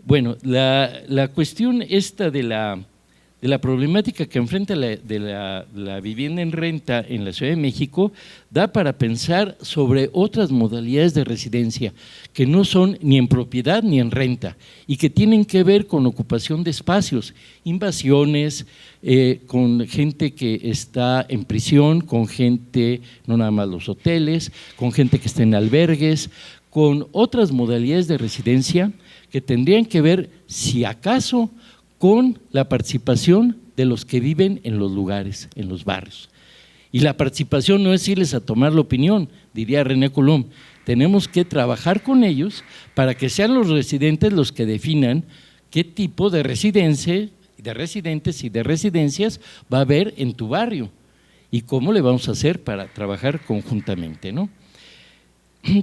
Speaker 4: bueno, la cuestión esta de la problemática que enfrenta la vivienda en renta en la Ciudad de México da para pensar sobre otras modalidades de residencia que no son ni en propiedad ni en renta y que tienen que ver con ocupación de espacios, invasiones, con gente que está en prisión, con gente, no nada más los hoteles, con gente que está en albergues, con otras modalidades de residencia que tendrían que ver, si acaso, con la participación de los que viven en los lugares, en los barrios. Y la participación no es irles a tomar la opinión, diría René Coulomb, tenemos que trabajar con ellos para que sean los residentes los que definan qué tipo de residencia de residentes y de residencias va a haber en tu barrio y cómo le vamos a hacer para trabajar conjuntamente, ¿no?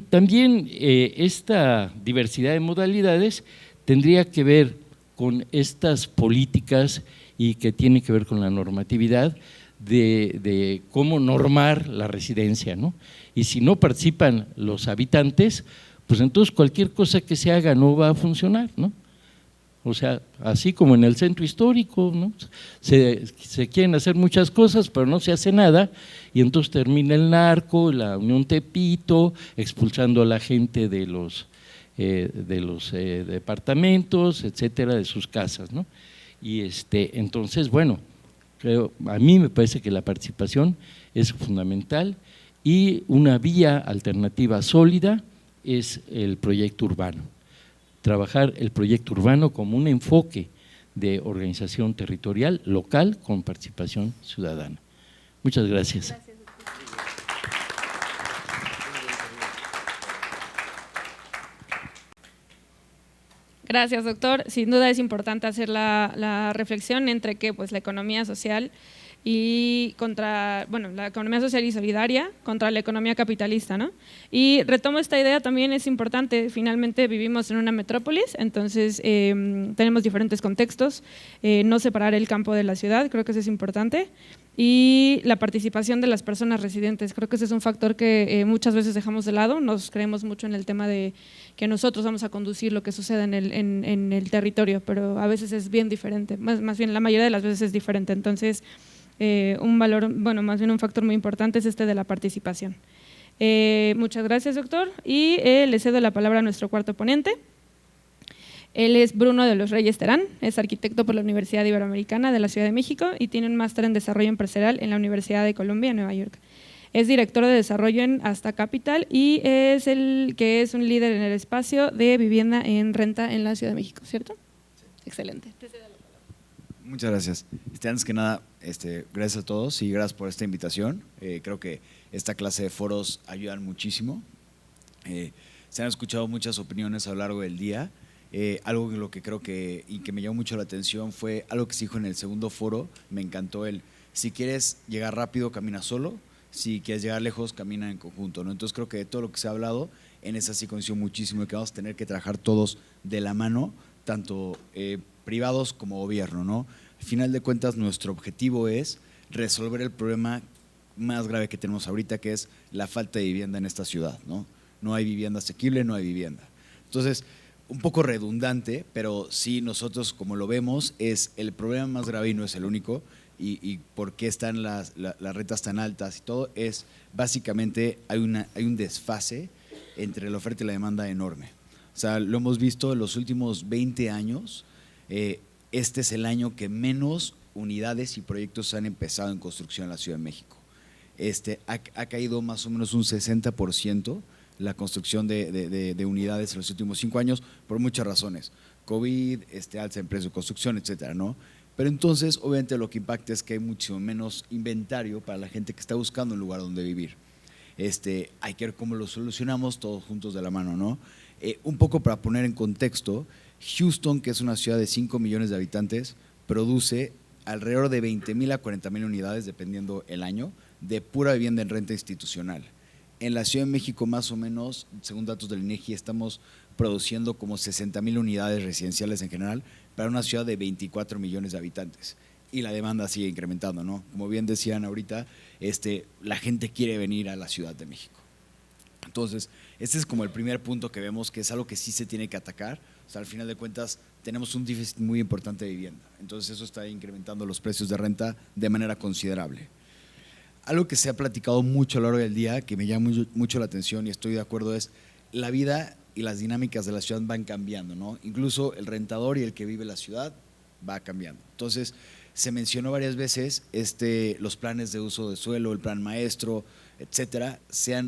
Speaker 4: También esta diversidad de modalidades tendría que ver con estas políticas y que tiene que ver con la normatividad de cómo normar la residencia, ¿no? Y si no participan los habitantes, pues entonces cualquier cosa que se haga no va a funcionar, ¿no? O sea, así como en el centro histórico, ¿no? Se quieren hacer muchas cosas, pero no se hace nada, y entonces termina el narco, la Unión Tepito, expulsando a la gente de los departamentos, etcétera, de sus casas, ¿no? Y entonces, bueno, a mí me parece que la participación es fundamental y una vía alternativa sólida es el proyecto urbano. Trabajar el proyecto urbano como un enfoque de organización territorial local con participación ciudadana. Muchas gracias.
Speaker 1: Gracias, doctor. Sin duda es importante hacer la reflexión entre que pues, la economía social y la economía social y solidaria contra la economía capitalista, ¿no? Y retomo esta idea, también es importante, finalmente vivimos en una metrópolis, entonces tenemos diferentes contextos, no separar el campo de la ciudad, creo que eso es importante, y la participación de las personas residentes, creo que ese es un factor que muchas veces dejamos de lado, nos creemos mucho en el tema de que nosotros vamos a conducir lo que sucede en el territorio, pero a veces es bien diferente, más bien la mayoría de las veces es diferente, entonces más bien un factor muy importante es de la participación. Muchas gracias, doctor, y le cedo la palabra a nuestro cuarto ponente. Él es Bruno de los Reyes Terán, es arquitecto por la Universidad Iberoamericana de la Ciudad de México y tiene un máster en desarrollo empresarial en la Universidad de Columbia, en Nueva York. Es director de desarrollo en Asta Capital y es un líder en el espacio de vivienda en renta en la Ciudad de México, ¿cierto? Sí. Excelente.
Speaker 6: Muchas gracias. Antes que nada, gracias a todos y gracias por esta invitación. Creo que esta clase de foros ayudan muchísimo. Se han escuchado muchas opiniones a lo largo del día. Algo en lo que creo que me llamó mucho la atención fue algo que se dijo en el segundo foro. Me encantó si quieres llegar rápido, camina solo. Si quieres llegar lejos, camina en conjunto, ¿no? Entonces creo que de todo lo que se ha hablado, en esa sí coincido muchísimo que vamos a tener que trabajar todos de la mano, tanto privados como gobierno, ¿no? Al final de cuentas, nuestro objetivo es resolver el problema más grave que tenemos ahorita, que es la falta de vivienda en esta ciudad, ¿no? No hay vivienda asequible, no hay vivienda. Entonces, un poco redundante, pero sí nosotros como lo vemos, es el problema más grave y no es el único, y por qué están las rentas tan altas y todo, es básicamente hay un desfase entre la oferta y la demanda enorme. O sea, lo hemos visto en los últimos 20 años, este es el año que menos unidades y proyectos han empezado en construcción en la Ciudad de México. Ha caído más o menos un 60% la construcción de unidades en los últimos 5 años por muchas razones, COVID, alza en precio de construcción, etcétera, ¿no? Pero entonces, obviamente, lo que impacta es que hay mucho menos inventario para la gente que está buscando un lugar donde vivir. Hay que ver cómo lo solucionamos todos juntos de la mano, ¿no? Un poco para poner en contexto, Houston, que es una ciudad de 5 millones de habitantes, produce alrededor de 20,000 a 40,000 unidades, dependiendo el año, de pura vivienda en renta institucional. En la Ciudad de México, más o menos, según datos del INEGI, estamos produciendo como 60,000 unidades residenciales en general para una ciudad de 24 millones de habitantes. Y la demanda sigue incrementando, ¿no? Como bien decían ahorita, la gente quiere venir a la Ciudad de México. Entonces, este es como el primer punto que vemos, que es algo que sí se tiene que atacar. O sea, al final de cuentas, tenemos un déficit muy importante de vivienda. Entonces, eso está incrementando los precios de renta de manera considerable. Algo que se ha platicado mucho a lo largo del día, que me llama mucho la atención y estoy de acuerdo, es la vida y las dinámicas de la ciudad van cambiando, ¿no? Incluso el rentador y el que vive la ciudad va cambiando. Entonces, se mencionó varias veces los planes de uso de suelo, el plan maestro, etcétera.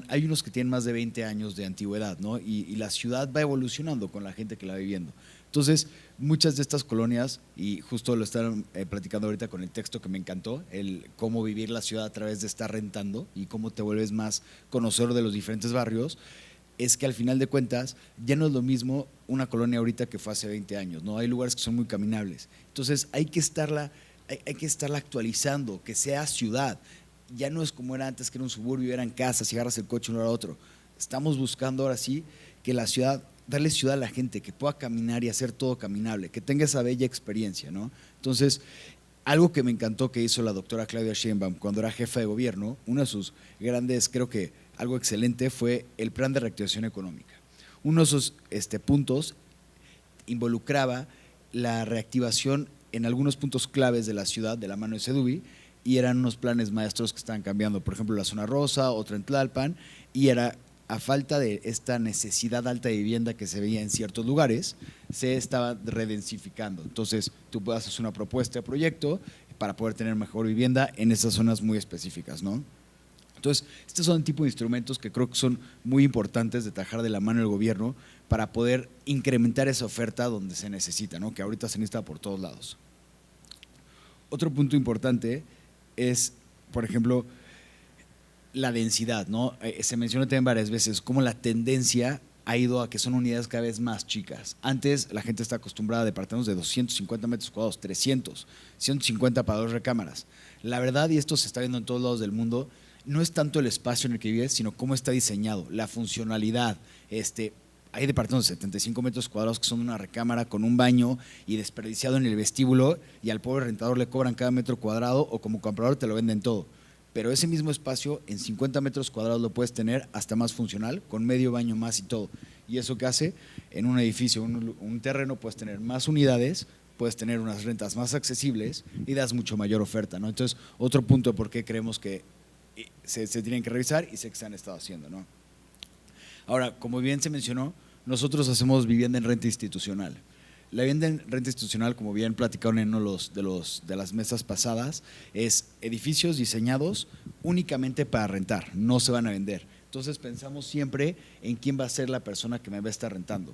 Speaker 6: Hay unos que tienen más de 20 años de antigüedad, ¿no? Y la ciudad va evolucionando con la gente que la va viviendo. Entonces, muchas de estas colonias, y justo lo están platicando ahorita con el texto que me encantó, el cómo vivir la ciudad a través de estar rentando y cómo te vuelves más conocedor de los diferentes barrios, es que al final de cuentas ya no es lo mismo una colonia ahorita que fue hace 20 años, ¿no? Hay lugares que son muy caminables. Entonces hay que estarla actualizando, que sea ciudad. Ya no es como era antes, que era un suburbio, eran casas y agarras el coche uno al otro. Estamos buscando ahora sí que la ciudad, darle ciudad a la gente, que pueda caminar y hacer todo caminable, que tenga esa bella experiencia, ¿no? Entonces, algo que me encantó que hizo la doctora Claudia Sheinbaum cuando era jefa de gobierno, uno de sus grandes, creo que algo excelente, fue el plan de reactivación económica. Uno de esos puntos involucraba la reactivación en algunos puntos claves de la ciudad de la mano de Sedubi, y eran unos planes maestros que estaban cambiando, por ejemplo la zona rosa, otra en Tlalpan, y era a falta de esta necesidad alta de vivienda que se veía en ciertos lugares, se estaba redensificando. Entonces tú puedes hacer una propuesta de proyecto para poder tener mejor vivienda en esas zonas muy específicas, ¿no? Entonces, estos son el tipo de instrumentos que creo que son muy importantes de trabajar de la mano del gobierno para poder incrementar esa oferta donde se necesita, ¿no? Que ahorita se necesita por todos lados. Otro punto importante es, por ejemplo, la densidad, ¿no? Se mencionó también varias veces cómo la tendencia ha ido a que son unidades cada vez más chicas. Antes la gente está acostumbrada a departamentos de 250 metros cuadrados, 300, 150 para 2 recámaras. La verdad, y esto se está viendo en todos lados del mundo, no es tanto el espacio en el que vives, sino cómo está diseñado, la funcionalidad. Hay departamentos de 75 metros cuadrados que son una recámara con un baño y desperdiciado en el vestíbulo, y al pobre rentador le cobran cada metro cuadrado, o como comprador te lo venden todo. Pero ese mismo espacio en 50 metros cuadrados lo puedes tener hasta más funcional, con medio baño más y todo. ¿Y eso qué hace? En un edificio, un terreno, puedes tener más unidades, puedes tener unas rentas más accesibles y das mucho mayor oferta, ¿no? Entonces, otro punto de por qué creemos que se tienen que revisar, y sé que se han estado haciendo, ¿no? Ahora, como bien se mencionó, nosotros hacemos vivienda en renta institucional. La vivienda en renta institucional, como bien platicaron en uno de las mesas pasadas, es edificios diseñados únicamente para rentar, no se van a vender. Entonces pensamos siempre en quién va a ser la persona que me va a estar rentando.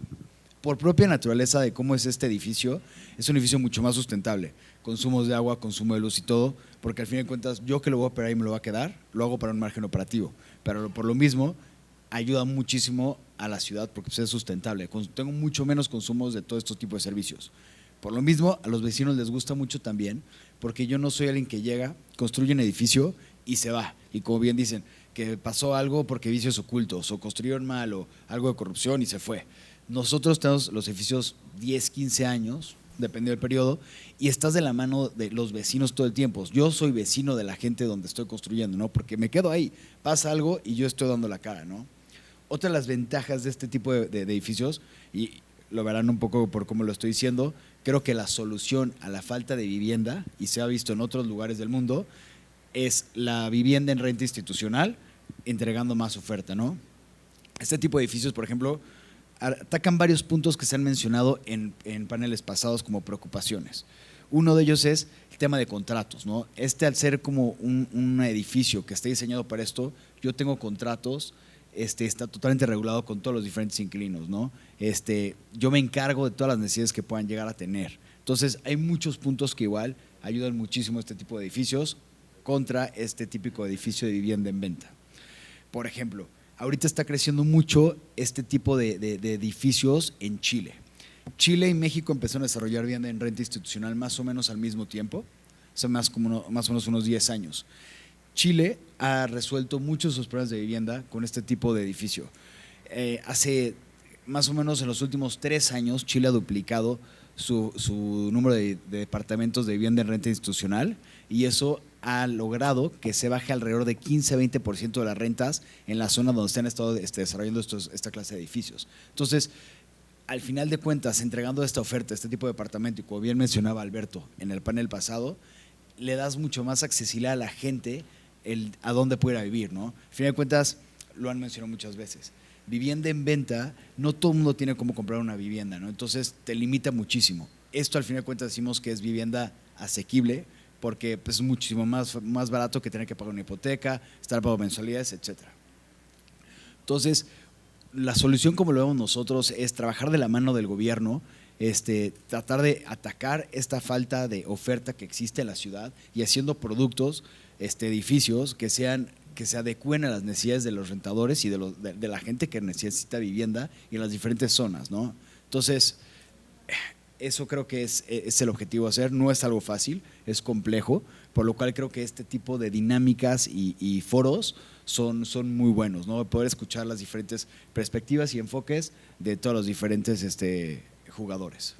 Speaker 6: Por propia naturaleza de cómo es este edificio, es un edificio mucho más sustentable, consumos de agua, consumo de luz y todo, porque al fin de cuentas yo que lo voy a operar y me lo va a quedar, lo hago para un margen operativo, pero por lo mismo ayuda muchísimo a la ciudad porque es sustentable. Tengo mucho menos consumos de todo este tipo de servicios. Por lo mismo, a los vecinos les gusta mucho también, porque yo no soy alguien que llega, construye un edificio y se va. Y como bien dicen, que pasó algo porque vicios ocultos, o construyeron mal, o algo de corrupción y se fue. Nosotros tenemos los edificios 10, 15 años, dependiendo del periodo, y estás de la mano de los vecinos todo el tiempo. Yo soy vecino de la gente donde estoy construyendo, ¿no? Porque me quedo ahí, pasa algo y yo estoy dando la cara, ¿no? Otra de las ventajas de este tipo de edificios, y lo verán un poco por cómo lo estoy diciendo, creo que la solución a la falta de vivienda, y se ha visto en otros lugares del mundo, es la vivienda en renta institucional, entregando más oferta, ¿no? Este tipo de edificios, por ejemplo, atacan varios puntos que se han mencionado en paneles pasados como preocupaciones. Uno de ellos es el tema de contratos, ¿no? Al ser como un edificio que esté diseñado para esto, yo tengo contratos, está totalmente regulado con todos los diferentes inquilinos, ¿no? Yo me encargo de todas las necesidades que puedan llegar a tener. Entonces, hay muchos puntos que igual ayudan muchísimo a este tipo de edificios contra este típico edificio de vivienda en venta. Por ejemplo, ahorita está creciendo mucho este tipo de edificios en Chile. Chile y México empezaron a desarrollar vivienda en renta institucional más o menos al mismo tiempo, hace más o menos unos 10 años. Chile ha resuelto muchos de sus problemas de vivienda con este tipo de edificio. Hace más o menos en los últimos 3 años, Chile ha duplicado su número de departamentos de vivienda en renta institucional, y eso ha logrado que se baje alrededor de 15-20% de las rentas en la zona donde se han estado desarrollando esta clase de edificios. Entonces, al final de cuentas, entregando esta oferta, este tipo de departamento, y como bien mencionaba Alberto en el panel pasado, le das mucho más accesibilidad a la gente a dónde pudiera vivir, ¿no? Al final de cuentas, lo han mencionado muchas veces, vivienda en venta, no todo el mundo tiene cómo comprar una vivienda, ¿no? Entonces te limita muchísimo. Esto al final de cuentas decimos que es vivienda asequible, porque pues, es muchísimo más barato que tener que pagar una hipoteca, estar pagando mensualidades, etc. Entonces, la solución como lo vemos nosotros es trabajar de la mano del gobierno, tratar de atacar esta falta de oferta que existe en la ciudad y haciendo productos, edificios que sean que se adecúen a las necesidades de los rentadores y de la gente que necesita vivienda y en las diferentes zonas, ¿no? Entonces, eso creo que es el objetivo a hacer. No es algo fácil, es complejo, por lo cual creo que este tipo de dinámicas y foros son muy buenos, ¿no? Poder escuchar las diferentes perspectivas y enfoques de todos los diferentes jugadores.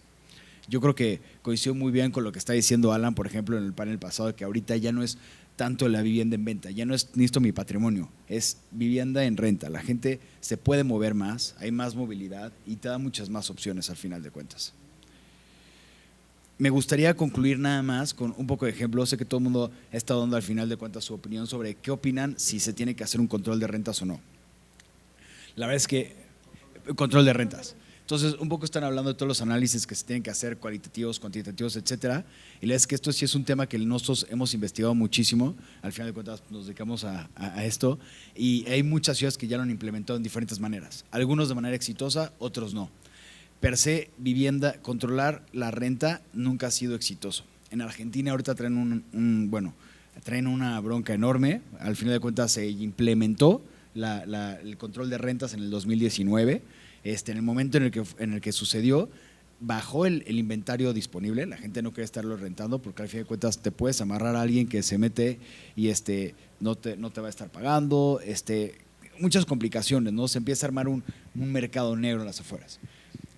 Speaker 6: Yo creo que coincido muy bien con lo que está diciendo Alan, por ejemplo, en el panel pasado, que ahorita ya no es tanto la vivienda en venta, ya no es necesito mi patrimonio, es vivienda en renta. La gente se puede mover más, hay más movilidad y te da muchas más opciones al final de cuentas. Me gustaría concluir nada más con un poco de ejemplo. Sé que todo el mundo ha estado dando al final de cuentas su opinión sobre qué opinan si se tiene que hacer un control de rentas o no. La verdad es que control de rentas. Entonces, un poco están hablando de todos los análisis que se tienen que hacer, cualitativos, cuantitativos, etcétera. Y la verdad es que esto sí es un tema que nosotros hemos investigado muchísimo. Al final de cuentas nos dedicamos a esto. Y hay muchas ciudades que ya lo han implementado en diferentes maneras. Algunos de manera exitosa, otros no. Per se, vivienda, controlar la renta nunca ha sido exitoso. En Argentina ahorita traen traen una bronca enorme. Al final de cuentas se implementó el control de rentas en el 2019. En el momento en el que sucedió, bajó el inventario disponible. La gente no quiere estarlo rentando porque al fin de cuentas te puedes amarrar a alguien que se mete y no te va a estar pagando. Muchas complicaciones, ¿no? Se empieza a armar un mercado negro en las afueras.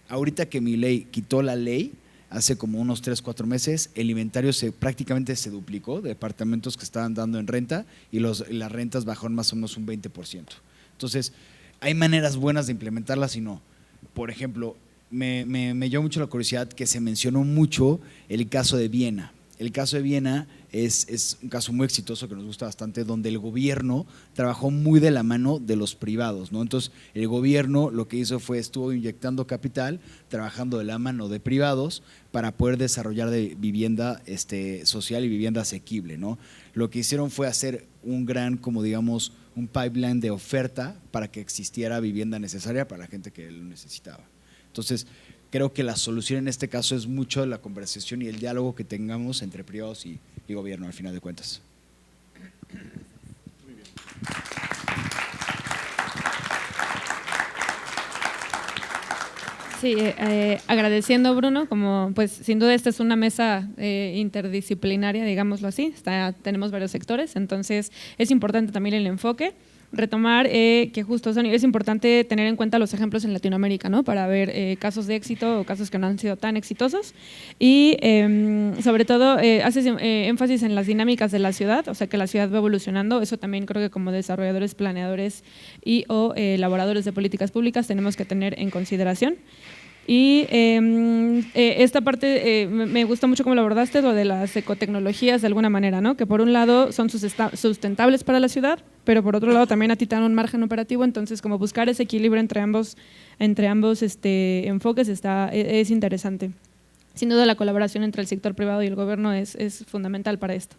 Speaker 6: Ahorita que Milei quitó la ley, hace como unos 3-4 meses, el inventario prácticamente se duplicó de departamentos que estaban dando en renta y las rentas bajaron más o menos un 20%. Entonces, hay maneras buenas de implementarlas y no. Por ejemplo, me llamó mucho la curiosidad que se mencionó mucho el caso de Viena. El caso de Viena es un caso muy exitoso que nos gusta bastante, donde el gobierno trabajó muy de la mano de los privados, ¿no? Entonces, el gobierno lo que hizo estuvo inyectando capital, trabajando de la mano de privados para poder desarrollar vivienda social y vivienda asequible, ¿no? Lo que hicieron fue hacer un gran, como digamos, un pipeline de oferta para que existiera vivienda necesaria para la gente que lo necesitaba. Entonces, creo que la solución en este caso es mucho la conversación y el diálogo que tengamos entre privados y gobierno, al final de cuentas.
Speaker 7: Muy bien.
Speaker 1: Sí, agradeciendo, Bruno, como pues sin duda esta es una mesa interdisciplinaria, digámoslo así, tenemos varios sectores, entonces es importante también el enfoque. Retomar que justo es importante tener en cuenta los ejemplos en Latinoamérica, ¿no? Para ver casos de éxito o casos que no han sido tan exitosos y sobre todo haces énfasis en las dinámicas de la ciudad, o sea que la ciudad va evolucionando. Eso también creo que como desarrolladores, planeadores o elaboradores de políticas públicas tenemos que tener en consideración. Y esta parte me gusta mucho cómo lo abordaste, lo de las ecotecnologías de alguna manera, ¿no? Que por un lado son sustentables para la ciudad, pero por otro lado también a ti te dan un margen operativo, entonces como buscar ese equilibrio entre ambos enfoques es interesante. Sin duda la colaboración entre el sector privado y el gobierno es fundamental para esto.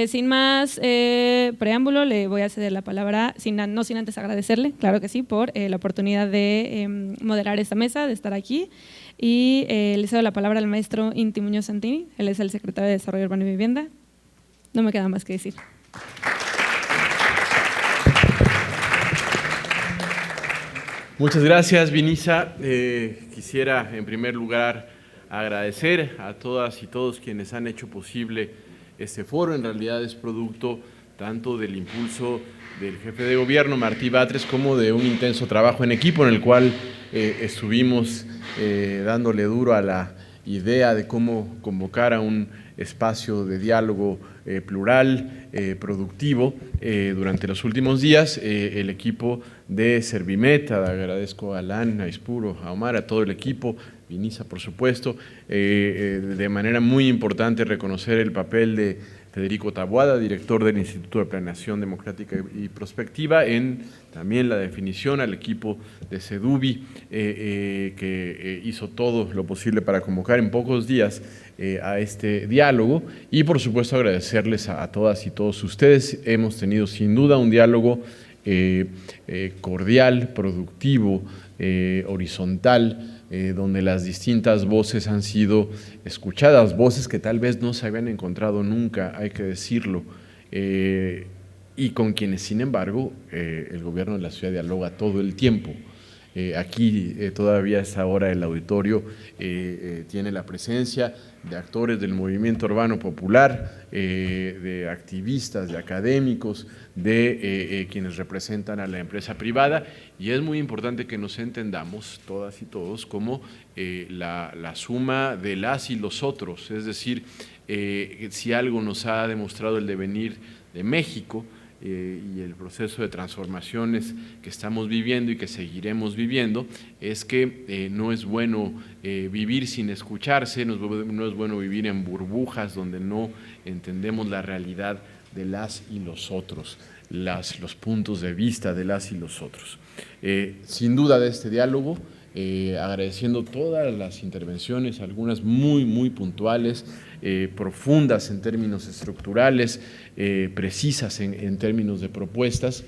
Speaker 1: Sin más preámbulo, le voy a ceder la palabra, no sin antes agradecerle, claro que sí, por la oportunidad de moderar esta mesa, de estar aquí. Y le cedo la palabra al maestro Inti Muñoz Santini, él es el secretario de Desarrollo Urbano y Vivienda. No me queda más que decir.
Speaker 7: Muchas gracias, Vinisa. Quisiera en primer lugar agradecer a todas y todos quienes han hecho posible este foro. En realidad es producto tanto del impulso del jefe de gobierno, Martí Batres, como de un intenso trabajo en equipo en el cual estuvimos dándole duro a la idea de cómo convocar a un espacio de diálogo plural, productivo. Durante los últimos días, el equipo de Servimet, agradezco a Alan, a Ispuro, a Omar, a todo el equipo, Vinisa, por supuesto, de manera muy importante reconocer el papel de Federico Taboada, director del Instituto de Planeación Democrática y Prospectiva, en también la definición, al equipo de Sedubi, que hizo todo lo posible para convocar en pocos días a este diálogo, y por supuesto agradecerles a todas y todos ustedes. Hemos tenido sin duda un diálogo cordial, productivo, horizontal, donde las distintas voces han sido escuchadas, voces que tal vez no se habían encontrado nunca, hay que decirlo. y con quienes, sin embargo, el gobierno de la ciudad dialoga todo el tiempo. Aquí todavía a esta hora el auditorio tiene la presencia de actores del movimiento urbano popular, de activistas, de académicos, de quienes representan a la empresa privada, y es muy importante que nos entendamos todas y todos como la suma de las y los otros, es decir, si algo nos ha demostrado el devenir de México, y el proceso de transformaciones que estamos viviendo y que seguiremos viviendo, es que no es bueno vivir sin escucharse, no es bueno vivir en burbujas donde no entendemos la realidad de las y los otros, los puntos de vista de las y los otros. Sin duda de este diálogo, agradeciendo todas las intervenciones, algunas muy puntuales, profundas en términos estructurales, precisas en términos de propuestas,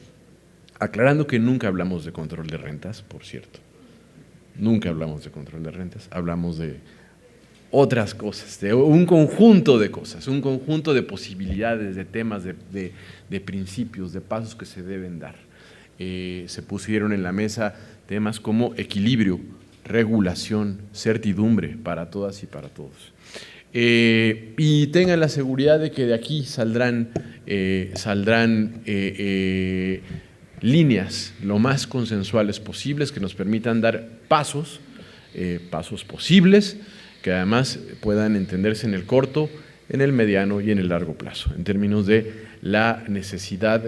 Speaker 7: aclarando que nunca hablamos de control de rentas, por cierto, nunca hablamos de control de rentas, hablamos de otras cosas, de un conjunto de cosas, un conjunto de posibilidades, de temas, de principios, de pasos que se deben dar. Se pusieron en la mesa temas como equilibrio, regulación, certidumbre para todas y para todos. Y tengan la seguridad de que de aquí saldrán líneas lo más consensuales posibles que nos permitan dar pasos posibles que además puedan entenderse en el corto, en el mediano y en el largo plazo, en términos de la necesidad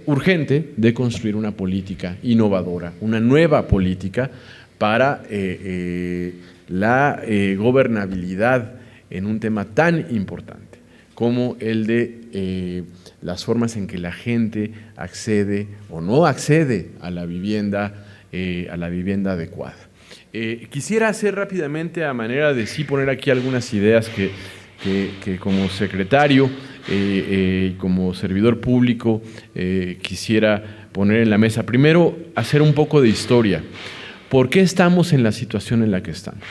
Speaker 7: urgente de construir una política innovadora, una nueva política para la gobernabilidad en un tema tan importante como el de las formas en que la gente accede o no accede a la vivienda adecuada. Quisiera hacer rápidamente, a manera de sí poner aquí algunas ideas que como secretario y como servidor público quisiera poner en la mesa. Primero, hacer un poco de historia. ¿Por qué estamos en la situación en la que estamos?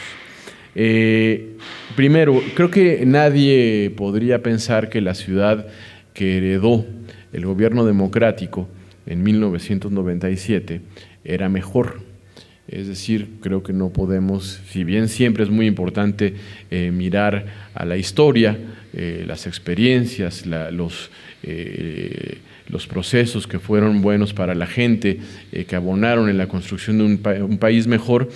Speaker 7: Primero, creo que nadie podría pensar que la ciudad que heredó el gobierno democrático en 1997 era mejor. Es decir, creo que no podemos, si bien siempre es muy importante mirar a la historia, las experiencias, los procesos que fueron buenos para la gente, que abonaron en la construcción de un país mejor,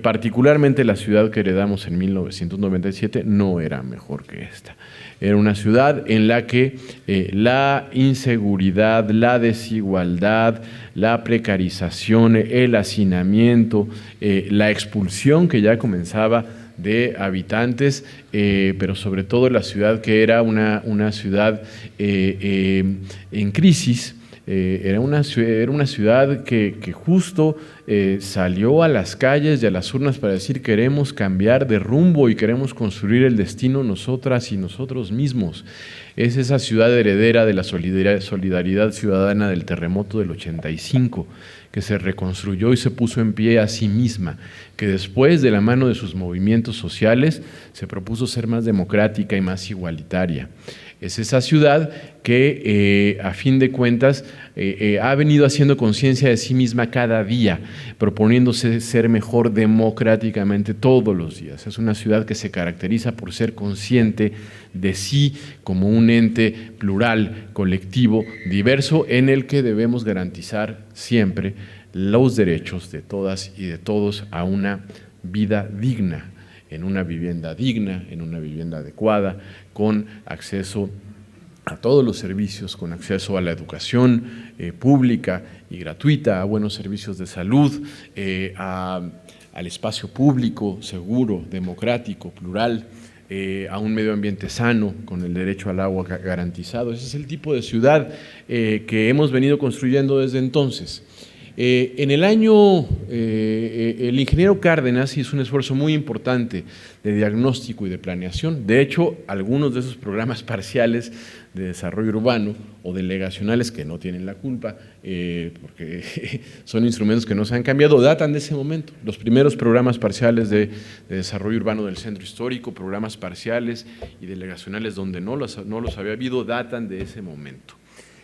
Speaker 7: particularmente la ciudad que heredamos en 1997 no era mejor que esta. Era una ciudad en la que la inseguridad, la desigualdad, la precarización, el hacinamiento, la expulsión que ya comenzaba de habitantes, pero sobre todo la ciudad que era una ciudad en crisis, era una ciudad que justo salió a las calles y a las urnas para decir queremos cambiar de rumbo y queremos construir el destino nosotras y nosotros mismos. Es esa ciudad heredera de la solidaridad ciudadana del terremoto del 85, que se reconstruyó y se puso en pie a sí misma, que después de la mano de sus movimientos sociales se propuso ser más democrática y más igualitaria. Es esa ciudad que, a fin de cuentas, ha venido haciendo conciencia de sí misma cada día, proponiéndose ser mejor democráticamente todos los días. Es una ciudad que se caracteriza por ser consciente de sí como un ente plural, colectivo, diverso, en el que debemos garantizar siempre los derechos de todas y de todos a una vida digna, en una vivienda adecuada, con acceso a todos los servicios, con acceso a la educación pública y gratuita, a buenos servicios de salud, al espacio público seguro, democrático, plural, a un medio ambiente sano, con el derecho al agua garantizado. Ese es el tipo de ciudad que hemos venido construyendo desde entonces. En el año, el ingeniero Cárdenas hizo un esfuerzo muy importante de diagnóstico y de planeación. De hecho, algunos de esos programas parciales de desarrollo urbano o delegacionales, que no tienen la culpa, porque son instrumentos que no se han cambiado, datan de ese momento. Los primeros programas parciales de desarrollo urbano del centro histórico, programas parciales y delegacionales donde no los había habido, datan de ese momento.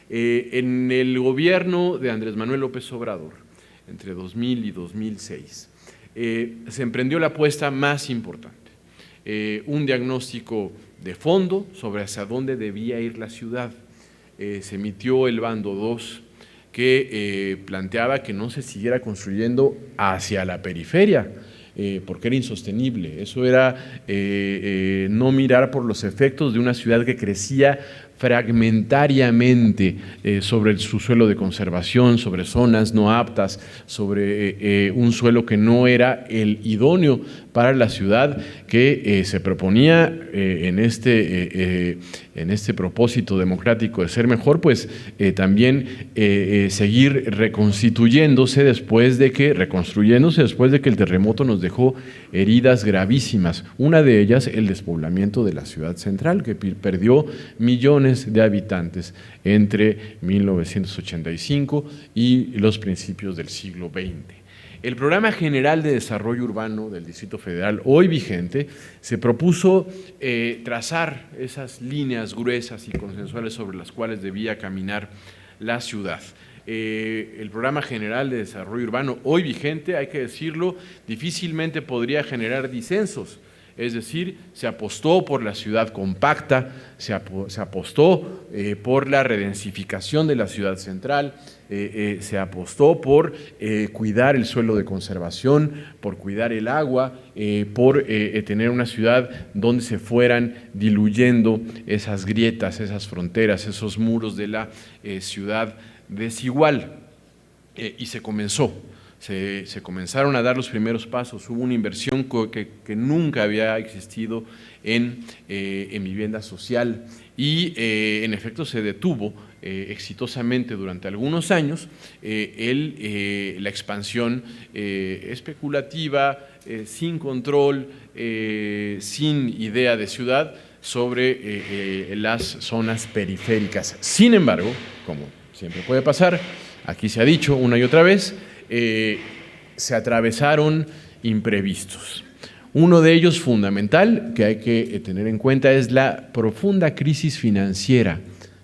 Speaker 7: En el gobierno de Andrés Manuel López Obrador, entre 2000 y 2006, se emprendió la apuesta más importante, un diagnóstico de fondo sobre hacia dónde debía ir la ciudad. Se emitió el bando 2, que planteaba que no se siguiera construyendo hacia la periferia, porque era insostenible. Eso era no mirar por los efectos de una ciudad que crecía fragmentariamente sobre su suelo de conservación, sobre zonas no aptas, sobre un suelo que no era el idóneo para la ciudad, que se proponía en este propósito democrático de ser mejor, pues también seguir reconstruyéndose después de que el terremoto nos dejó heridas gravísimas. Una de ellas, el despoblamiento de la ciudad central, que perdió millones de habitantes entre 1985 y los principios del siglo XX. El Programa General de Desarrollo Urbano del Distrito Federal, hoy vigente, se propuso trazar esas líneas gruesas y consensuales sobre las cuales debía caminar la ciudad. El Programa General de Desarrollo Urbano, hoy vigente, hay que decirlo, difícilmente podría generar disensos. Es decir, se apostó por la ciudad compacta, se apostó por la redensificación de la ciudad central, se apostó por cuidar el suelo de conservación, por cuidar el agua, por tener una ciudad donde se fueran diluyendo esas grietas, esas fronteras, esos muros de la ciudad desigual. Y se comenzó. Se comenzaron a dar los primeros pasos, hubo una inversión que nunca había existido en vivienda social y en efecto se detuvo exitosamente durante algunos años la expansión especulativa, sin control, sin idea de ciudad sobre las zonas periféricas. Sin embargo, como siempre puede pasar, aquí se ha dicho una y otra vez, se atravesaron imprevistos. Uno de ellos fundamental que hay que tener en cuenta es la profunda crisis financiera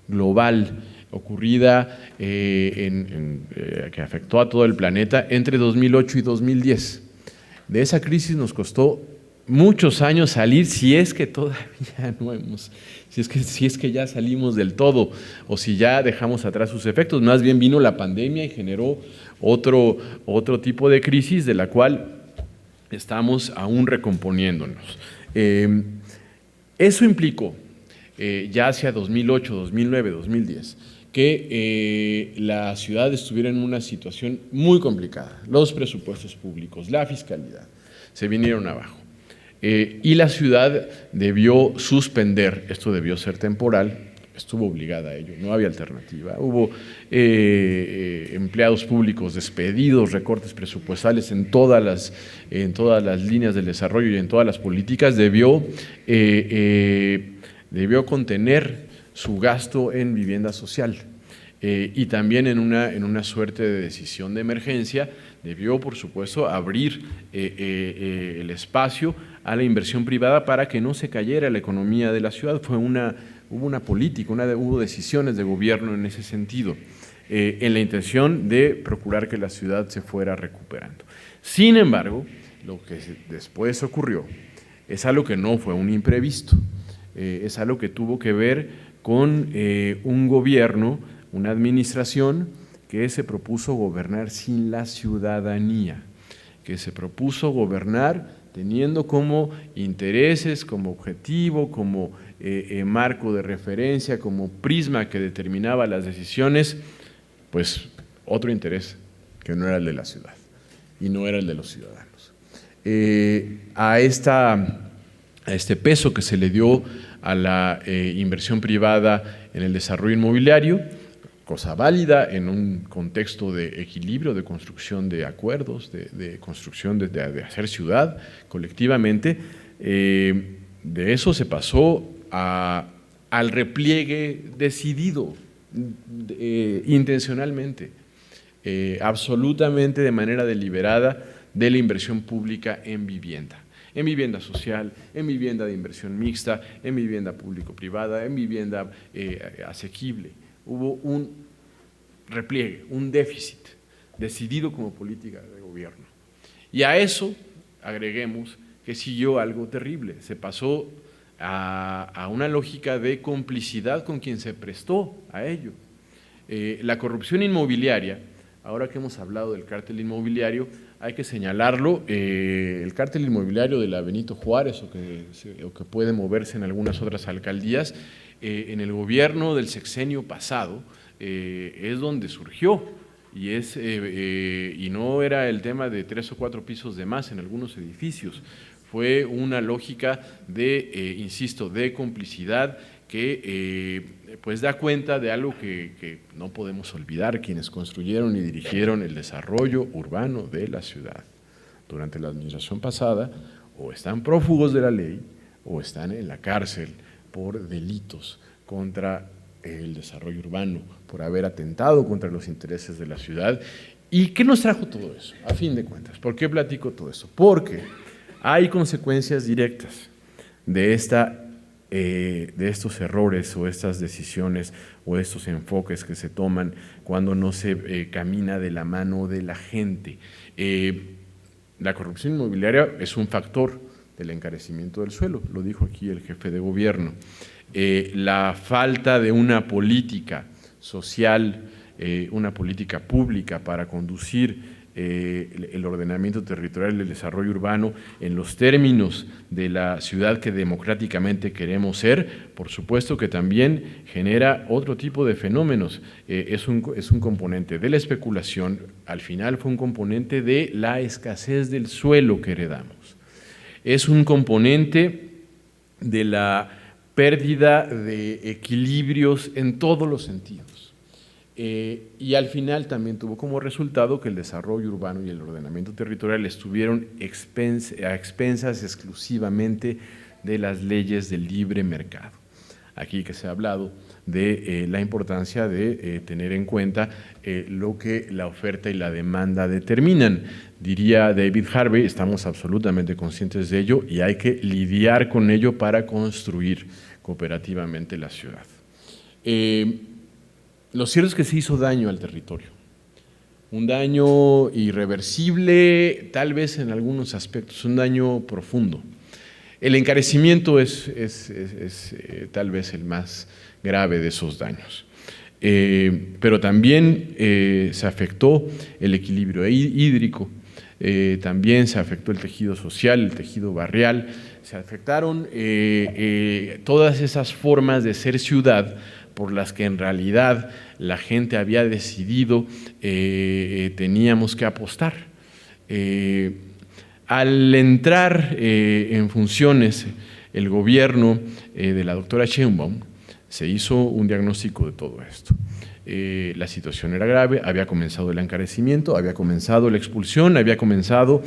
Speaker 7: global ocurrida que afectó a todo el planeta entre 2008 y 2010. De esa crisis nos costó muchos años salir, si es que todavía no hemos, si es que ya salimos del todo o si ya dejamos atrás sus efectos. Más bien vino la pandemia y generó otro tipo de crisis de la cual estamos aún recomponiéndonos. Eso implicó ya hacia 2008, 2009, 2010 que la ciudad estuviera en una situación muy complicada. Los presupuestos públicos, la fiscalidad, se vinieron abajo. Y la ciudad debió suspender, esto debió ser temporal, estuvo obligada a ello, no había alternativa. Hubo empleados públicos despedidos, recortes presupuestales en todas las líneas del desarrollo y en todas las políticas. Debió contener su gasto en vivienda social y también en una suerte de decisión de emergencia. Debió, por supuesto, abrir el espacio a la inversión privada para que no se cayera la economía de la ciudad. Hubo una política, hubo decisiones de gobierno en ese sentido, en la intención de procurar que la ciudad se fuera recuperando. Sin embargo, lo que después ocurrió es algo que no fue un imprevisto, es algo que tuvo que ver con un gobierno, una administración que se propuso gobernar sin la ciudadanía, que se propuso gobernar teniendo como intereses, como objetivo, como marco de referencia, como prisma que determinaba las decisiones, pues otro interés que no era el de la ciudad y no era el de los ciudadanos. A este peso que se le dio a la inversión privada en el desarrollo inmobiliario, cosa válida en un contexto de equilibrio, de construcción de acuerdos, de construcción de hacer ciudad colectivamente, de eso se pasó al repliegue decidido, intencionalmente, absolutamente de manera deliberada, de la inversión pública en vivienda social, en vivienda de inversión mixta, en vivienda público-privada, en vivienda asequible. hubo un repliegue, un déficit decidido como política de gobierno. Y a eso agreguemos que siguió algo terrible, se pasó a una lógica de complicidad con quien se prestó a ello. La corrupción inmobiliaria, ahora que hemos hablado del cártel inmobiliario, hay que señalarlo, el cártel inmobiliario de la Benito Juárez o que puede moverse en algunas otras alcaldías, en el gobierno del sexenio pasado es donde surgió y no era el tema de 3 o 4 pisos de más en algunos edificios, fue una lógica de, insisto, de complicidad que pues da cuenta de algo que no podemos olvidar quienes construyeron y dirigieron el desarrollo urbano de la ciudad. Durante la administración pasada o están prófugos de la ley o están en la cárcel por delitos contra el desarrollo urbano, por haber atentado contra los intereses de la ciudad. ¿Y qué nos trajo todo eso? A fin de cuentas, ¿por qué platico todo eso? Porque hay consecuencias directas de estos errores o estas decisiones o estos enfoques que se toman cuando no se camina de la mano de la gente. La corrupción inmobiliaria es un factor del encarecimiento del suelo, lo dijo aquí el jefe de gobierno. La falta de una política social, una política pública para conducir el ordenamiento territorial del desarrollo urbano en los términos de la ciudad que democráticamente queremos ser, por supuesto que también genera otro tipo de fenómenos. Es un componente de la especulación, al final fue un componente de la escasez del suelo que heredamos. Es un componente de la pérdida de equilibrios en todos los sentidos. Y al final también tuvo como resultado que el desarrollo urbano y el ordenamiento territorial estuvieron a expensas exclusivamente de las leyes del libre mercado. Aquí que se ha hablado de la importancia de tener en cuenta lo que la oferta y la demanda determinan. Diría David Harvey, estamos absolutamente conscientes de ello y hay que lidiar con ello para construir cooperativamente la ciudad. Lo cierto es que se hizo daño al territorio, un daño irreversible, tal vez en algunos aspectos, un daño profundo. El encarecimiento es tal vez el más grave de esos daños, pero también se afectó el equilibrio hídrico, también se afectó el tejido social, el tejido barrial, se afectaron todas esas formas de ser ciudad por las que en realidad la gente había decidido teníamos que apostar. Al entrar en funciones el gobierno de la doctora Sheinbaum, se hizo un diagnóstico de todo esto. La situación era grave, había comenzado el encarecimiento, había comenzado la expulsión, había comenzado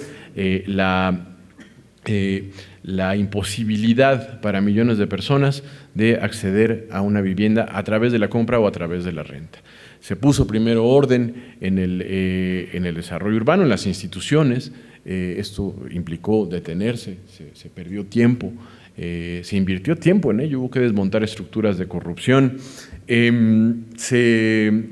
Speaker 7: la imposibilidad para millones de personas de acceder a una vivienda a través de la compra o a través de la renta. Se puso primero orden en el desarrollo urbano, en las instituciones. Esto implicó detenerse, se perdió tiempo, se invirtió tiempo en ello, hubo que desmontar estructuras de corrupción, se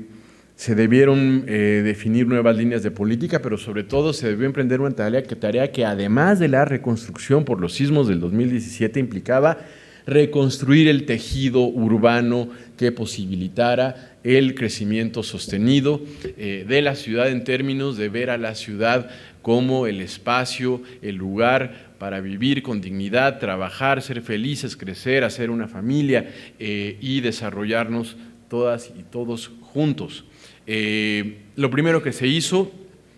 Speaker 7: debieron definir nuevas líneas de política, pero sobre todo se debió emprender una tarea que además de la reconstrucción por los sismos del 2017 implicaba reconstruir el tejido urbano que posibilitara el crecimiento sostenido de la ciudad en términos de ver a la ciudad como el espacio, el lugar para vivir con dignidad, trabajar, ser felices, crecer, hacer una familia y desarrollarnos todas y todos juntos. Lo primero que se hizo,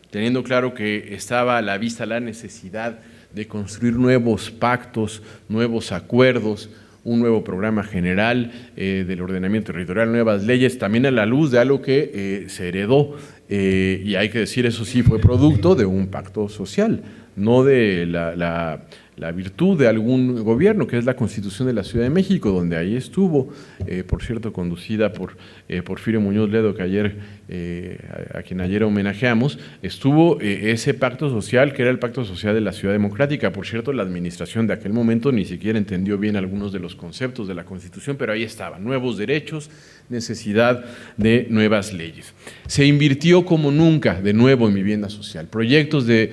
Speaker 7: teniendo claro que estaba a la vista la necesidad de construir nuevos pactos, nuevos acuerdos, un nuevo programa general del ordenamiento territorial, nuevas leyes, también a la luz de algo que se heredó, y hay que decir, eso sí fue producto de un pacto social, no de la la virtud de algún gobierno, que es la Constitución de la Ciudad de México, donde ahí estuvo, por cierto, conducida por Porfirio Muñoz Ledo, que ayer, a quien ayer homenajeamos, estuvo ese pacto social, que era el Pacto Social de la Ciudad Democrática. Por cierto, la administración de aquel momento ni siquiera entendió bien algunos de los conceptos de la Constitución, pero ahí estaban, nuevos derechos, necesidad de nuevas leyes. Se invirtió como nunca de nuevo en vivienda social, proyectos de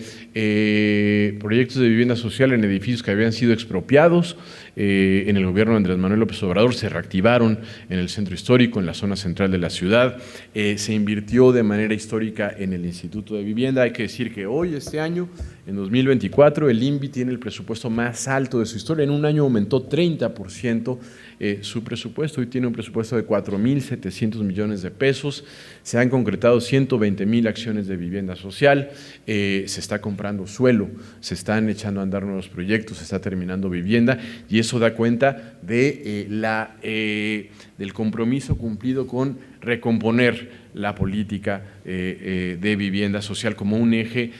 Speaker 7: vivienda social en edificios que habían sido expropiados en el gobierno de Andrés Manuel López Obrador, se reactivaron en el centro histórico, en la zona central de la ciudad, se invirtió de manera histórica en el Instituto de Vivienda. Hay que decir que hoy, este año, en 2024, el INVI tiene el presupuesto más alto de su historia. En un año aumentó 30% su presupuesto. Hoy tiene un presupuesto de 4,700 millones de pesos. Se han concretado 120,000 acciones de vivienda social. Se está comprando suelo, se están echando a andar nuevos proyectos, se está terminando vivienda, y eso da cuenta de del compromiso cumplido con recomponer la política de vivienda social como un eje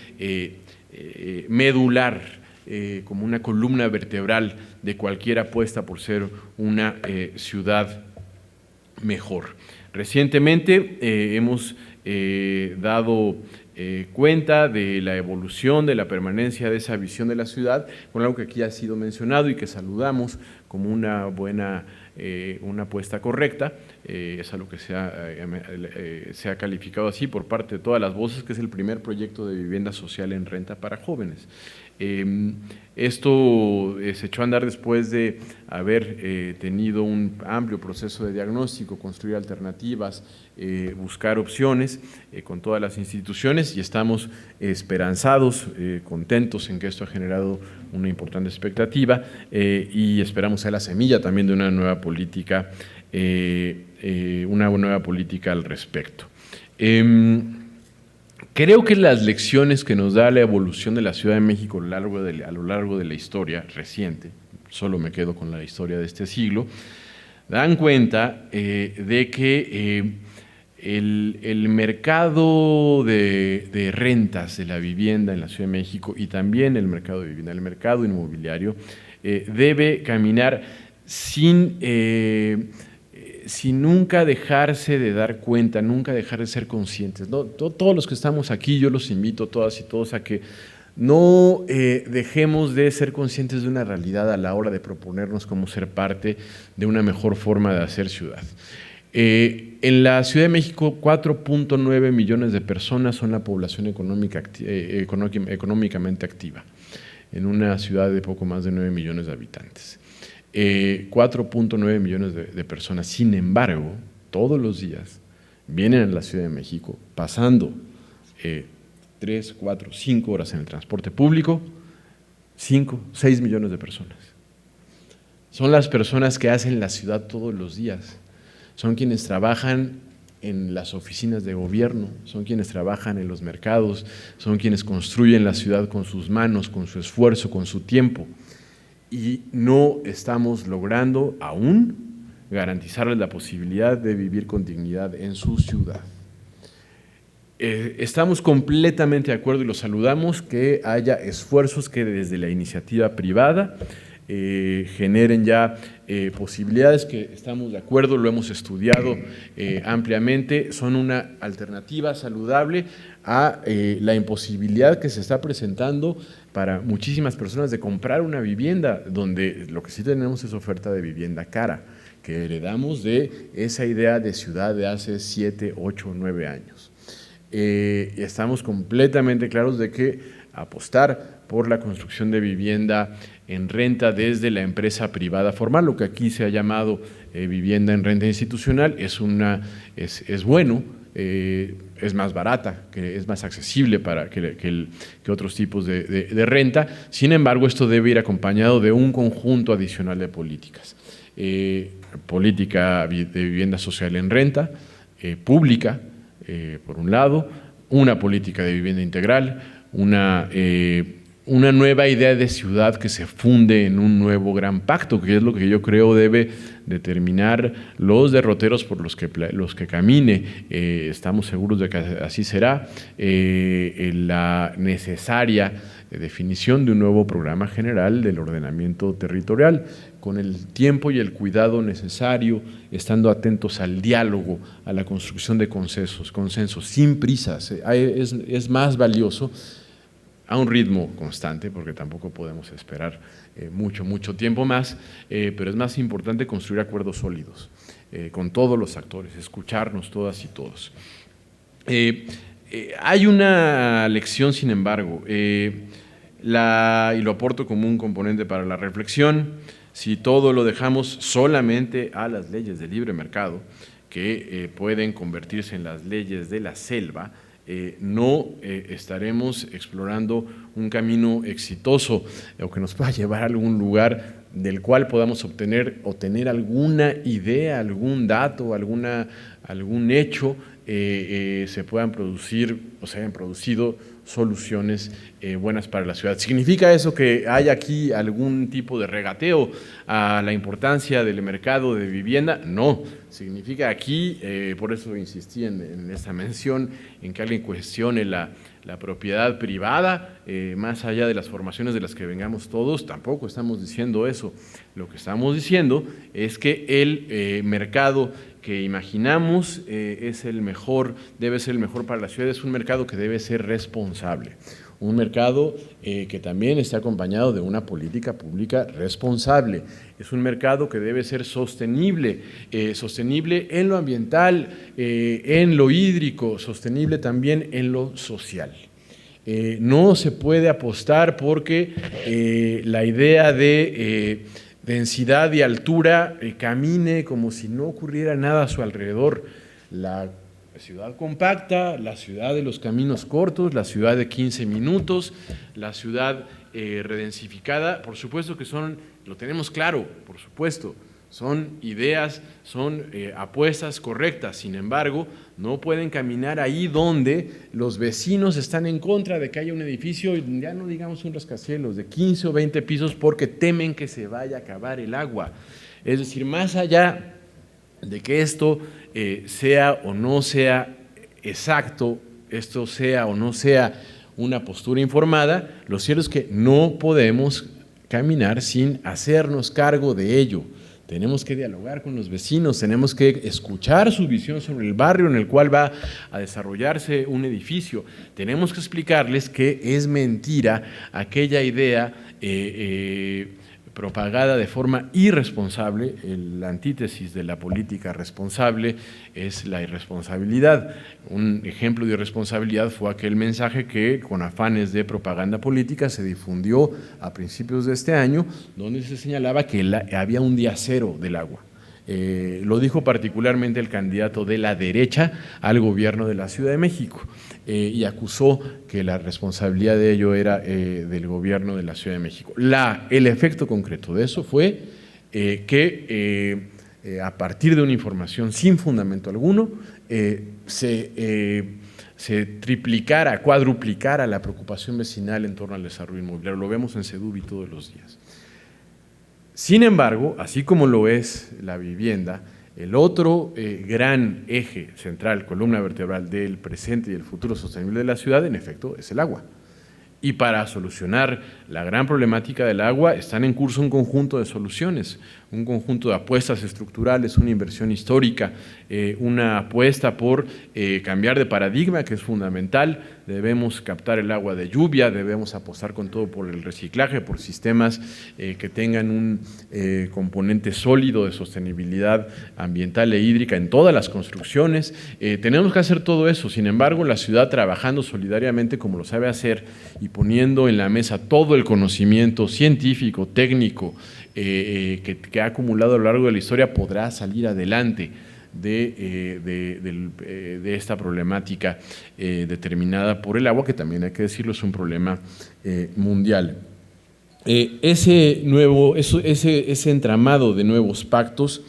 Speaker 7: medular, como una columna vertebral de cualquier apuesta por ser una ciudad mejor. Recientemente hemos dado cuenta de la evolución, de la permanencia de esa visión de la ciudad, con algo que aquí ha sido mencionado y que saludamos como una buena, una apuesta correcta. Es algo que se ha calificado así por parte de todas las voces, que es el primer proyecto de vivienda social en renta para jóvenes. Esto se echó a andar después de haber tenido un amplio proceso de diagnóstico, construir alternativas, buscar opciones con todas las instituciones, y estamos esperanzados, contentos en que esto ha generado una importante expectativa, y esperamos ser la semilla también de una nueva política, al respecto. Creo que las lecciones que nos da la evolución de la Ciudad de México a lo largo de la historia reciente, solo me quedo con la historia de este siglo, dan cuenta de que el mercado de rentas de la vivienda en la Ciudad de México, y también el mercado de vivienda, el mercado inmobiliario, debe caminar sin nunca dejarse de dar cuenta, nunca dejar de ser conscientes, ¿no? Todos los que estamos aquí, yo los invito todas y todos a que no dejemos de ser conscientes de una realidad a la hora de proponernos cómo ser parte de una mejor forma de hacer ciudad. En la Ciudad de México, 4.9 millones de personas son la población económicamente activa, en una ciudad de poco más de 9 millones de habitantes. 4.9 millones de personas. Sin embargo, todos los días vienen a la Ciudad de México pasando 3, 4, 5 horas en el transporte público, 5, 6 millones de personas. Son las personas que hacen la ciudad todos los días, son quienes trabajan en las oficinas de gobierno, son quienes trabajan en los mercados, son quienes construyen la ciudad con sus manos, con su esfuerzo, con su tiempo. Y no estamos logrando aún garantizarles la posibilidad de vivir con dignidad en su ciudad. Estamos completamente de acuerdo y los saludamos que haya esfuerzos que desde la iniciativa privada generen ya posibilidades, que estamos de acuerdo, lo hemos estudiado ampliamente, son una alternativa saludable a la imposibilidad que se está presentando para muchísimas personas de comprar una vivienda, donde lo que sí tenemos es oferta de vivienda cara, que heredamos de esa idea de ciudad de hace 7, 8, 9 años. Estamos completamente claros de que apostar por la construcción de vivienda en renta desde la empresa privada formal, lo que aquí se ha llamado vivienda en renta institucional, es bueno, es más barata, que es más accesible que otros tipos de renta. Sin embargo, esto debe ir acompañado de un conjunto adicional de políticas. Política de vivienda social en renta, pública, por un lado, una política de vivienda integral, una nueva idea de ciudad que se funde en un nuevo gran pacto, que es lo que yo creo debe determinar los derroteros por los que camine. Estamos seguros de que así será. La necesaria definición de un nuevo programa general del ordenamiento territorial, con el tiempo y el cuidado necesario, estando atentos al diálogo, a la construcción de consensos, sin prisas. Es más valioso a un ritmo constante, porque tampoco podemos esperar mucho tiempo más, pero es más importante construir acuerdos sólidos con todos los actores, escucharnos todas y todos. Hay una lección, sin embargo, y lo aporto como un componente para la reflexión. Si todo lo dejamos solamente a las leyes de libre mercado, que pueden convertirse en las leyes de la selva, no estaremos explorando un camino exitoso o que nos pueda llevar a algún lugar del cual podamos obtener o tener alguna idea, algún dato, algún hecho, se puedan producir o se hayan producido soluciones buenas para la ciudad. ¿Significa eso que hay aquí algún tipo de regateo a la importancia del mercado de vivienda? No, significa aquí, por eso insistí en esta mención, en que alguien cuestione la propiedad privada, más allá de las formaciones de las que vengamos todos, tampoco estamos diciendo eso. Lo que estamos diciendo es que el mercado que imaginamos es el mejor, debe ser el mejor para la ciudad, es un mercado que debe ser responsable, un mercado que también esté acompañado de una política pública responsable, es un mercado que debe ser sostenible, sostenible en lo ambiental, en lo hídrico, sostenible también en lo social. No se puede apostar porque la idea de densidad y altura camine como si no ocurriera nada a su alrededor. La ciudad compacta, la ciudad de los caminos cortos, la ciudad de 15 minutos, la ciudad redensificada, por supuesto que lo tenemos claro, por supuesto, son ideas, son apuestas correctas, sin embargo, no pueden caminar ahí donde los vecinos están en contra de que haya un edificio, ya no digamos un rascacielos, de 15 o 20 pisos porque temen que se vaya a acabar el agua. Es decir, más allá de que esto sea o no sea exacto, esto sea o no sea una postura informada, lo cierto es que no podemos caminar sin hacernos cargo de ello. Tenemos que dialogar con los vecinos, tenemos que escuchar su visión sobre el barrio en el cual va a desarrollarse un edificio. Tenemos que explicarles que es mentira aquella idea propagada de forma irresponsable. La antítesis de la política responsable es la irresponsabilidad. Un ejemplo de irresponsabilidad fue aquel mensaje que, con afanes de propaganda política, se difundió a principios de este año, donde se señalaba que había un día cero del agua. Lo dijo particularmente el candidato de la derecha al gobierno de la Ciudad de México y acusó que la responsabilidad de ello era del gobierno de la Ciudad de México. El efecto concreto de eso fue que a partir de una información sin fundamento alguno se triplicara, cuadruplicara la preocupación vecinal en torno al desarrollo inmobiliario. Lo vemos en Sedubi todos los días. Sin embargo, así como lo es la vivienda, el otro gran eje central, columna vertebral del presente y el futuro sostenible de la ciudad, en efecto, es el agua. Y para solucionar la gran problemática del agua están en curso un conjunto de soluciones, un conjunto de apuestas estructurales, una inversión histórica, una apuesta por cambiar de paradigma, que es fundamental. Debemos captar el agua de lluvia, debemos apostar con todo por el reciclaje, por sistemas que tengan un componente sólido de sostenibilidad ambiental e hídrica en todas las construcciones. Tenemos que hacer todo eso. Sin embargo, la ciudad, trabajando solidariamente como lo sabe hacer y poniendo en la mesa todo el conocimiento científico, técnico, que ha acumulado a lo largo de la historia, podrá salir adelante de esta problemática determinada por el agua, que también hay que decirlo, es un problema mundial. Ese entramado de nuevos pactos,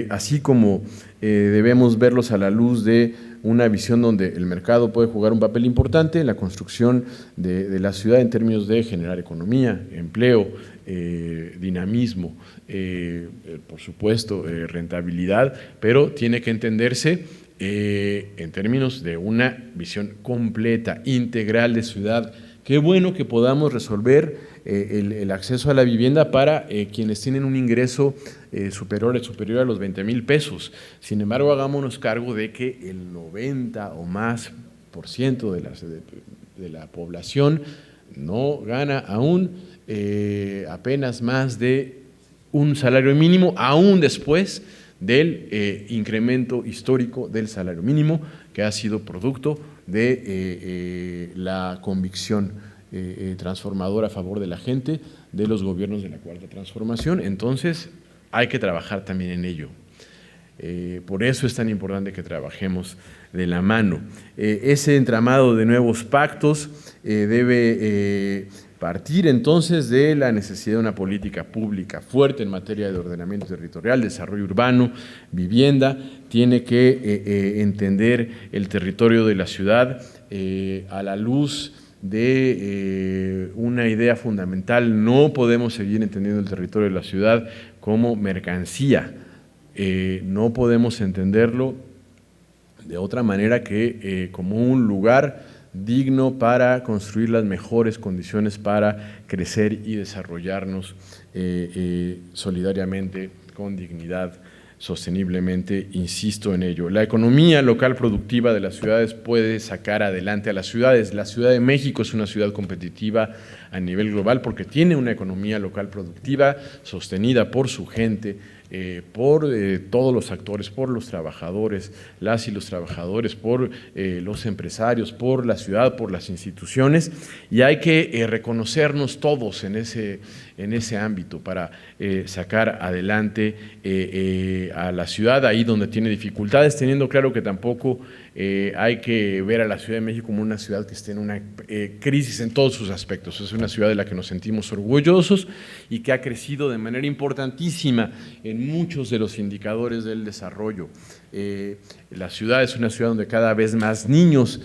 Speaker 7: así como debemos verlos a la luz de una visión donde el mercado puede jugar un papel importante en la construcción de la ciudad en términos de generar economía, empleo, dinamismo, por supuesto, rentabilidad, pero tiene que entenderse en términos de una visión completa, integral de ciudad Qué bueno que podamos resolver el acceso a la vivienda para quienes tienen un ingreso superior a los 20,000 pesos. Sin embargo, hagámonos cargo de que el 90 o más % de la población no gana aún apenas más de un salario mínimo, aún después del incremento histórico del salario mínimo, que ha sido producto de la convicción transformadora a favor de la gente de los gobiernos de la Cuarta Transformación. Entonces, hay que trabajar también en ello. Por eso es tan importante que trabajemos de la mano. Ese entramado de nuevos pactos debe partir entonces de la necesidad de una política pública fuerte en materia de ordenamiento territorial, desarrollo urbano, vivienda. Tiene que entender el territorio de la ciudad a la luz de una idea fundamental. No podemos seguir entendiendo el territorio de la ciudad como mercancía. No podemos entenderlo de otra manera que como un lugar digno para construir las mejores condiciones para crecer y desarrollarnos solidariamente, con dignidad, sosteniblemente, insisto en ello. La economía local productiva de las ciudades puede sacar adelante a las ciudades. La Ciudad de México es una ciudad competitiva a nivel global porque tiene una economía local productiva sostenida por su gente, por todos los actores, por los trabajadores, las y los trabajadores, por los empresarios, por la ciudad, por las instituciones, y hay que reconocernos todos en ese ámbito para sacar adelante a la ciudad ahí donde tiene dificultades, teniendo claro que tampoco hay que ver a la Ciudad de México como una ciudad que esté en una crisis en todos sus aspectos. Es una ciudad de la que nos sentimos orgullosos y que ha crecido de manera importantísima en muchos de los indicadores del desarrollo. La ciudad es una ciudad donde cada vez más niños,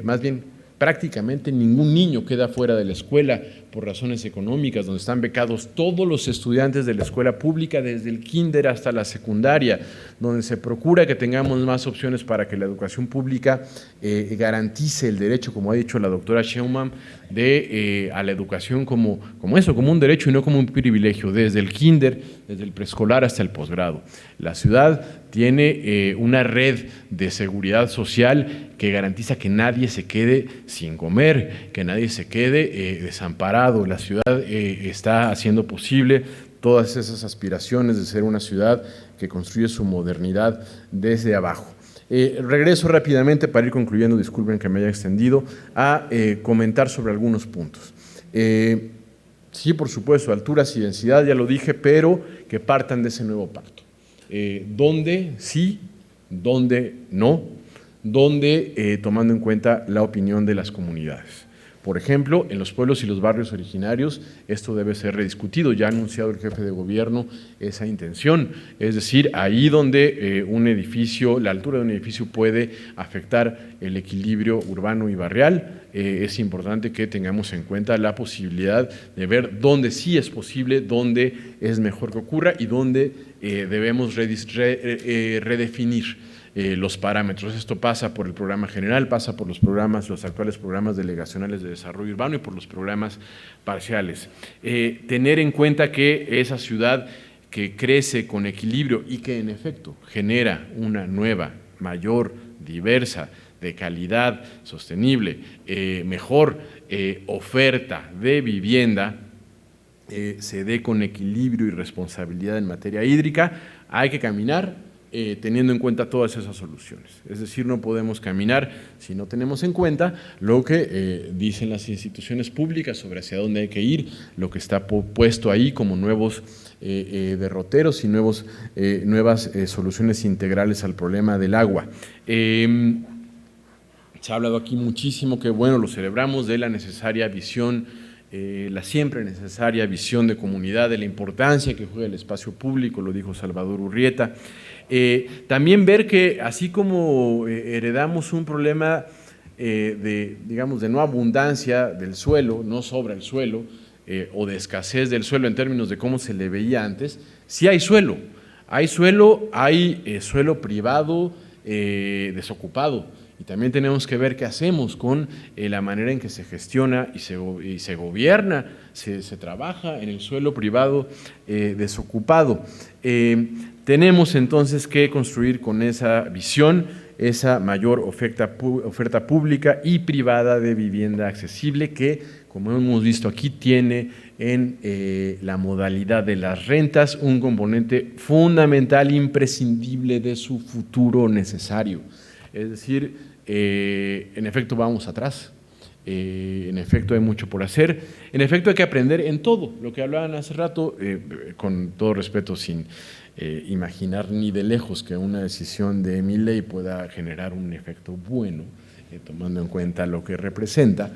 Speaker 7: más bien prácticamente ningún niño queda fuera de la escuela por razones económicas, donde están becados todos los estudiantes de la escuela pública, desde el kinder hasta la secundaria, donde se procura que tengamos más opciones para que la educación pública garantice el derecho, como ha dicho la doctora Sheinbaum, a la educación como un derecho y no como un privilegio, desde el kinder, desde el preescolar hasta el posgrado. La ciudad tiene una red de seguridad social que garantiza que nadie se quede sin comer, que nadie se quede desamparado. La ciudad está haciendo posible todas esas aspiraciones de ser una ciudad que construye su modernidad desde abajo. Regreso rápidamente para ir concluyendo, disculpen que me haya extendido, a comentar sobre algunos puntos. Sí, por supuesto, alturas y densidad, ya lo dije, pero que partan de ese nuevo pacto. ¿Dónde sí? ¿Dónde no? ¿Dónde tomando en cuenta la opinión de las comunidades? Por ejemplo, en los pueblos y los barrios originarios esto debe ser rediscutido, ya ha anunciado el jefe de gobierno esa intención, es decir, ahí donde la altura de un edificio puede afectar el equilibrio urbano y barrial, es importante que tengamos en cuenta la posibilidad de ver dónde sí es posible, dónde es mejor que ocurra y dónde debemos redefinir los parámetros. Esto pasa por el programa general, pasa por los actuales programas delegacionales de desarrollo urbano y por los programas parciales. Tener en cuenta que esa ciudad que crece con equilibrio y que en efecto genera una nueva, mayor, diversa, de calidad, sostenible, mejor oferta de vivienda, se dé con equilibrio y responsabilidad en materia hídrica, hay que caminar teniendo en cuenta todas esas soluciones. Es decir, no podemos caminar si no tenemos en cuenta lo que dicen las instituciones públicas sobre hacia dónde hay que ir, lo que está puesto ahí como nuevos derroteros y nuevas soluciones integrales al problema del agua. Se ha hablado aquí muchísimo, que bueno, lo celebramos, de la necesaria visión, la siempre necesaria visión de comunidad, de la importancia que juega el espacio público, lo dijo Salvador Urrieta. También ver que así como heredamos un problema de no abundancia del suelo, no sobra el suelo, o de escasez del suelo en términos de cómo se le veía antes, sí hay suelo, hay suelo privado desocupado, Y también tenemos que ver qué hacemos con la manera en que se gestiona y se gobierna, se trabaja en el suelo privado desocupado. Tenemos entonces que construir con esa visión esa mayor oferta pública y privada de vivienda accesible que, como hemos visto aquí, tiene en la modalidad de las rentas un componente fundamental, imprescindible de su futuro necesario. Es decir, en efecto vamos atrás, en efecto hay mucho por hacer, en efecto hay que aprender en todo, lo que hablaban hace rato, con todo respeto, sin imaginar ni de lejos que una decisión de Milei pueda generar un efecto bueno, tomando en cuenta lo que representa.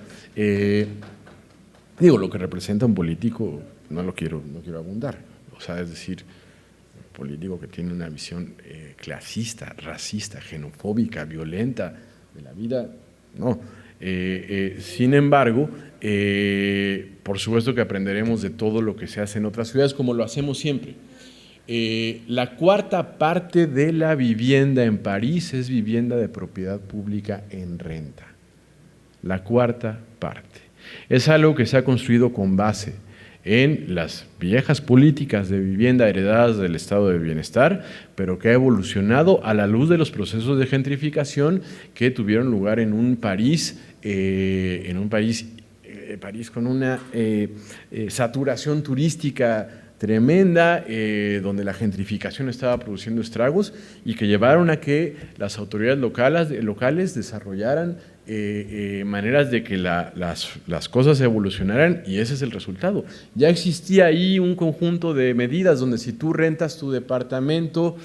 Speaker 7: Lo que representa un político, no quiero abundar, o sea, es decir, un político que tiene una visión clasista, racista, xenofóbica, violenta de la vida, no. Sin embargo, por supuesto que aprenderemos de todo lo que se hace en otras ciudades, como lo hacemos siempre. La cuarta parte de la vivienda en París es vivienda de propiedad pública en renta. La cuarta parte. Es algo que se ha construido con base en las viejas políticas de vivienda heredadas del estado de bienestar, pero que ha evolucionado a la luz de los procesos de gentrificación que tuvieron lugar en un París con una saturación turística tremenda, donde la gentrificación estaba produciendo estragos y que llevaron a que las autoridades locales desarrollaran maneras de que las cosas evolucionaran, y ese es el resultado. Ya existía ahí un conjunto de medidas donde si tú rentas tu departamento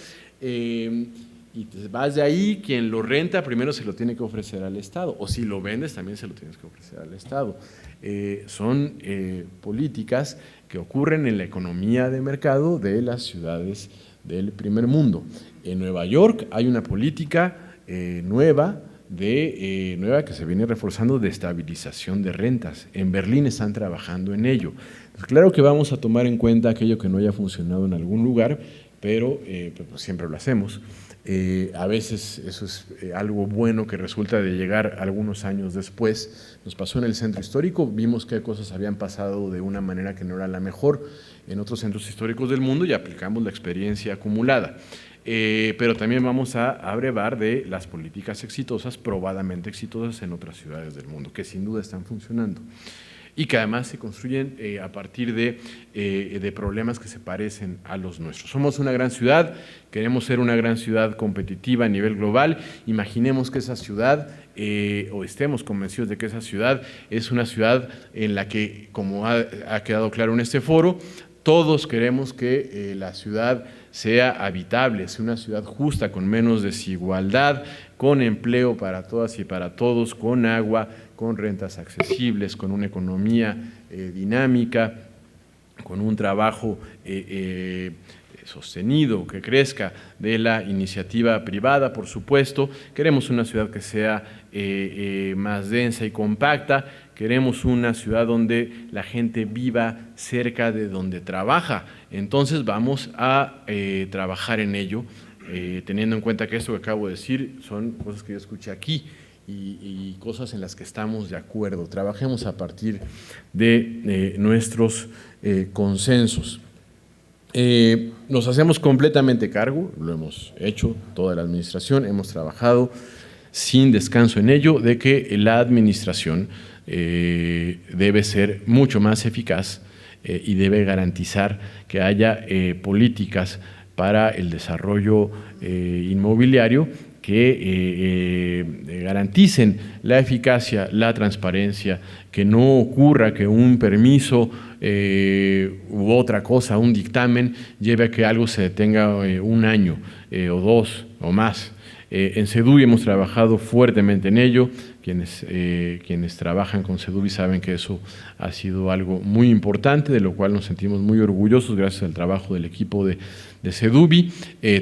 Speaker 7: y te vas de ahí, quien lo renta primero se lo tiene que ofrecer al Estado, o si lo vendes también se lo tienes que ofrecer al Estado. Son políticas que ocurren en la economía de mercado de las ciudades del primer mundo. En Nueva York hay una política nueva que se viene reforzando de estabilización de rentas. En Berlín están trabajando en ello. Pues claro que vamos a tomar en cuenta aquello que no haya funcionado en algún lugar, pero pues siempre lo hacemos. A veces eso es algo bueno que resulta de llegar algunos años después. Nos pasó en el centro histórico, vimos qué cosas habían pasado de una manera que no era la mejor en otros centros históricos del mundo y aplicamos la experiencia acumulada. Pero también vamos a abrevar de las políticas exitosas, probadamente exitosas en otras ciudades del mundo, que sin duda están funcionando y que además se construyen a partir de problemas que se parecen a los nuestros. Somos una gran ciudad, queremos ser una gran ciudad competitiva a nivel global. Imaginemos que esa ciudad, o estemos convencidos de que esa ciudad es una ciudad en la que, como ha quedado claro en este foro, todos queremos que la ciudad sea habitable, sea una ciudad justa, con menos desigualdad, con empleo para todas y para todos, con agua, con rentas accesibles, con una economía dinámica, con un trabajo sostenido, que crezca de la iniciativa privada, por supuesto. Queremos una ciudad que sea más densa y compacta. Queremos una ciudad donde la gente viva cerca de donde trabaja. Entonces vamos a trabajar en ello, teniendo en cuenta que esto que acabo de decir son cosas que yo escuché aquí y cosas en las que estamos de acuerdo. Trabajemos a partir de nuestros consensos. Nos hacemos completamente cargo, lo hemos hecho toda la administración, hemos trabajado sin descanso en ello, de que la administración debe ser mucho más eficaz y debe garantizar que haya políticas para el desarrollo inmobiliario que garanticen la eficacia, la transparencia, que no ocurra que un permiso u otra cosa, un dictamen, lleve a que algo se detenga un año o dos o más. En CEDUBI hemos trabajado fuertemente en ello. Quienes trabajan con CEDUBI saben que eso ha sido algo muy importante, de lo cual nos sentimos muy orgullosos gracias al trabajo del equipo de CEDUBI.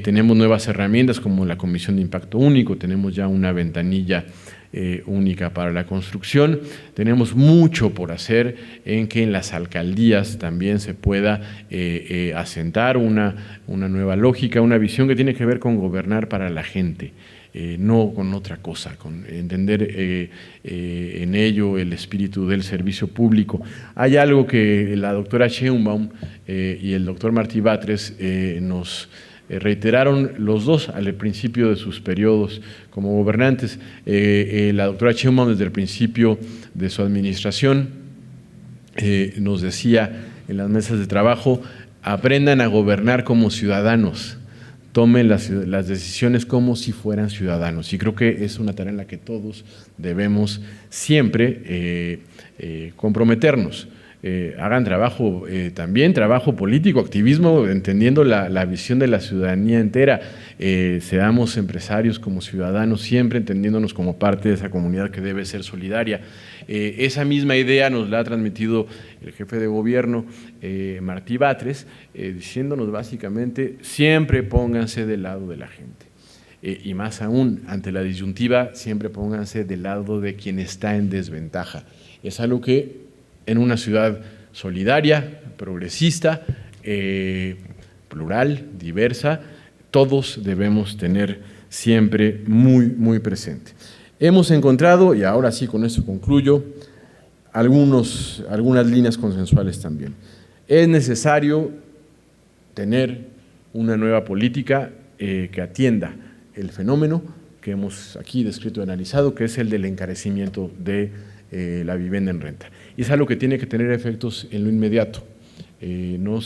Speaker 7: Tenemos nuevas herramientas como la Comisión de Impacto Único, tenemos ya una ventanilla única para la construcción. Tenemos mucho por hacer en que en las alcaldías también se pueda asentar una nueva lógica, una visión que tiene que ver con gobernar para la gente. No con otra cosa, con entender en ello el espíritu del servicio público. Hay algo que la doctora Sheinbaum y el doctor Martí Batres nos reiteraron los dos al principio de sus periodos como gobernantes. La doctora Sheinbaum desde el principio de su administración nos decía en las mesas de trabajo: aprendan a gobernar como ciudadanos, tomen las decisiones como si fueran ciudadanos. Y creo que es una tarea en la que todos debemos siempre comprometernos. Hagan trabajo, también trabajo político, activismo, entendiendo la visión de la ciudadanía entera. Seamos empresarios como ciudadanos, siempre entendiéndonos como parte de esa comunidad que debe ser solidaria. Esa misma idea nos la ha transmitido el jefe de gobierno, Martí Batres, diciéndonos básicamente: siempre pónganse del lado de la gente. Y más aún, ante la disyuntiva, siempre pónganse del lado de quien está en desventaja. Es algo que en una ciudad solidaria, progresista, plural, diversa, todos debemos tener siempre muy, muy presente. Hemos encontrado, y ahora sí con esto concluyo, algunas líneas consensuales también. Es necesario tener una nueva política que atienda el fenómeno que hemos aquí descrito y analizado, que es el del encarecimiento de la vivienda en renta. Y es algo que tiene que tener efectos en lo inmediato. No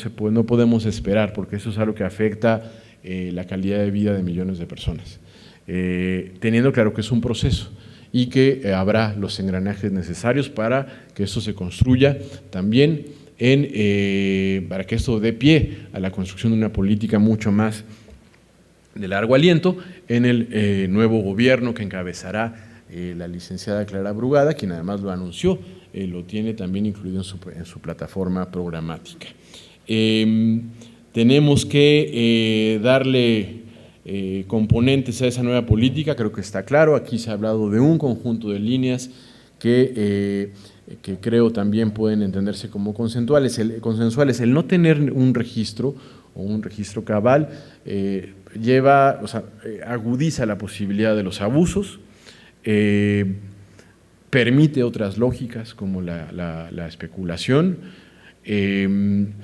Speaker 7: podemos esperar, porque eso es algo que afecta la calidad de vida de millones de personas. Teniendo claro que es un proceso y que habrá los engranajes necesarios para que esto se construya también, para que esto dé pie a la construcción de una política mucho más de largo aliento en el nuevo gobierno que encabezará la licenciada Clara Brugada, quien además lo anunció, lo tiene también incluido en su plataforma programática. Tenemos que darle componentes a esa nueva política, creo que está claro. Aquí se ha hablado de un conjunto de líneas que creo también pueden entenderse como consensuales. El no tener un registro o un registro cabal agudiza la posibilidad de los abusos, permite otras lógicas como la especulación. El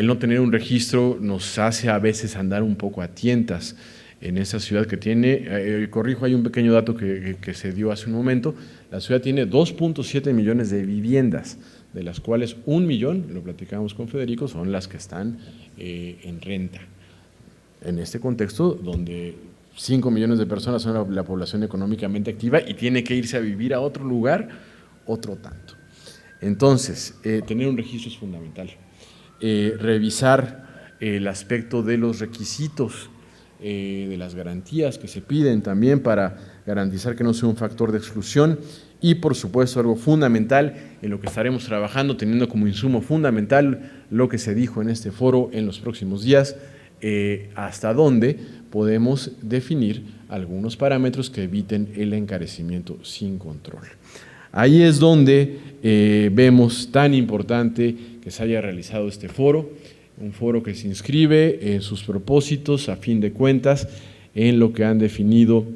Speaker 7: no tener un registro nos hace a veces andar un poco a tientas en esa ciudad que tiene, corrijo, hay un pequeño dato que se dio hace un momento: la ciudad tiene 2.7 millones de viviendas, de las cuales 1 millón, lo platicamos con Federico, son las que están en renta. En este contexto donde 5 millones de personas son la población económicamente activa y tiene que irse a vivir a otro lugar, otro tanto. Entonces, tener un registro es fundamental. Revisar el aspecto de los requisitos, de las garantías que se piden también para garantizar que no sea un factor de exclusión, y por supuesto algo fundamental en lo que estaremos trabajando, teniendo como insumo fundamental lo que se dijo en este foro en los próximos días, hasta dónde podemos definir algunos parámetros que eviten el encarecimiento sin control. Ahí es donde vemos tan importante que se haya realizado este foro, un foro que se inscribe en sus propósitos, a fin de cuentas, en lo que han definido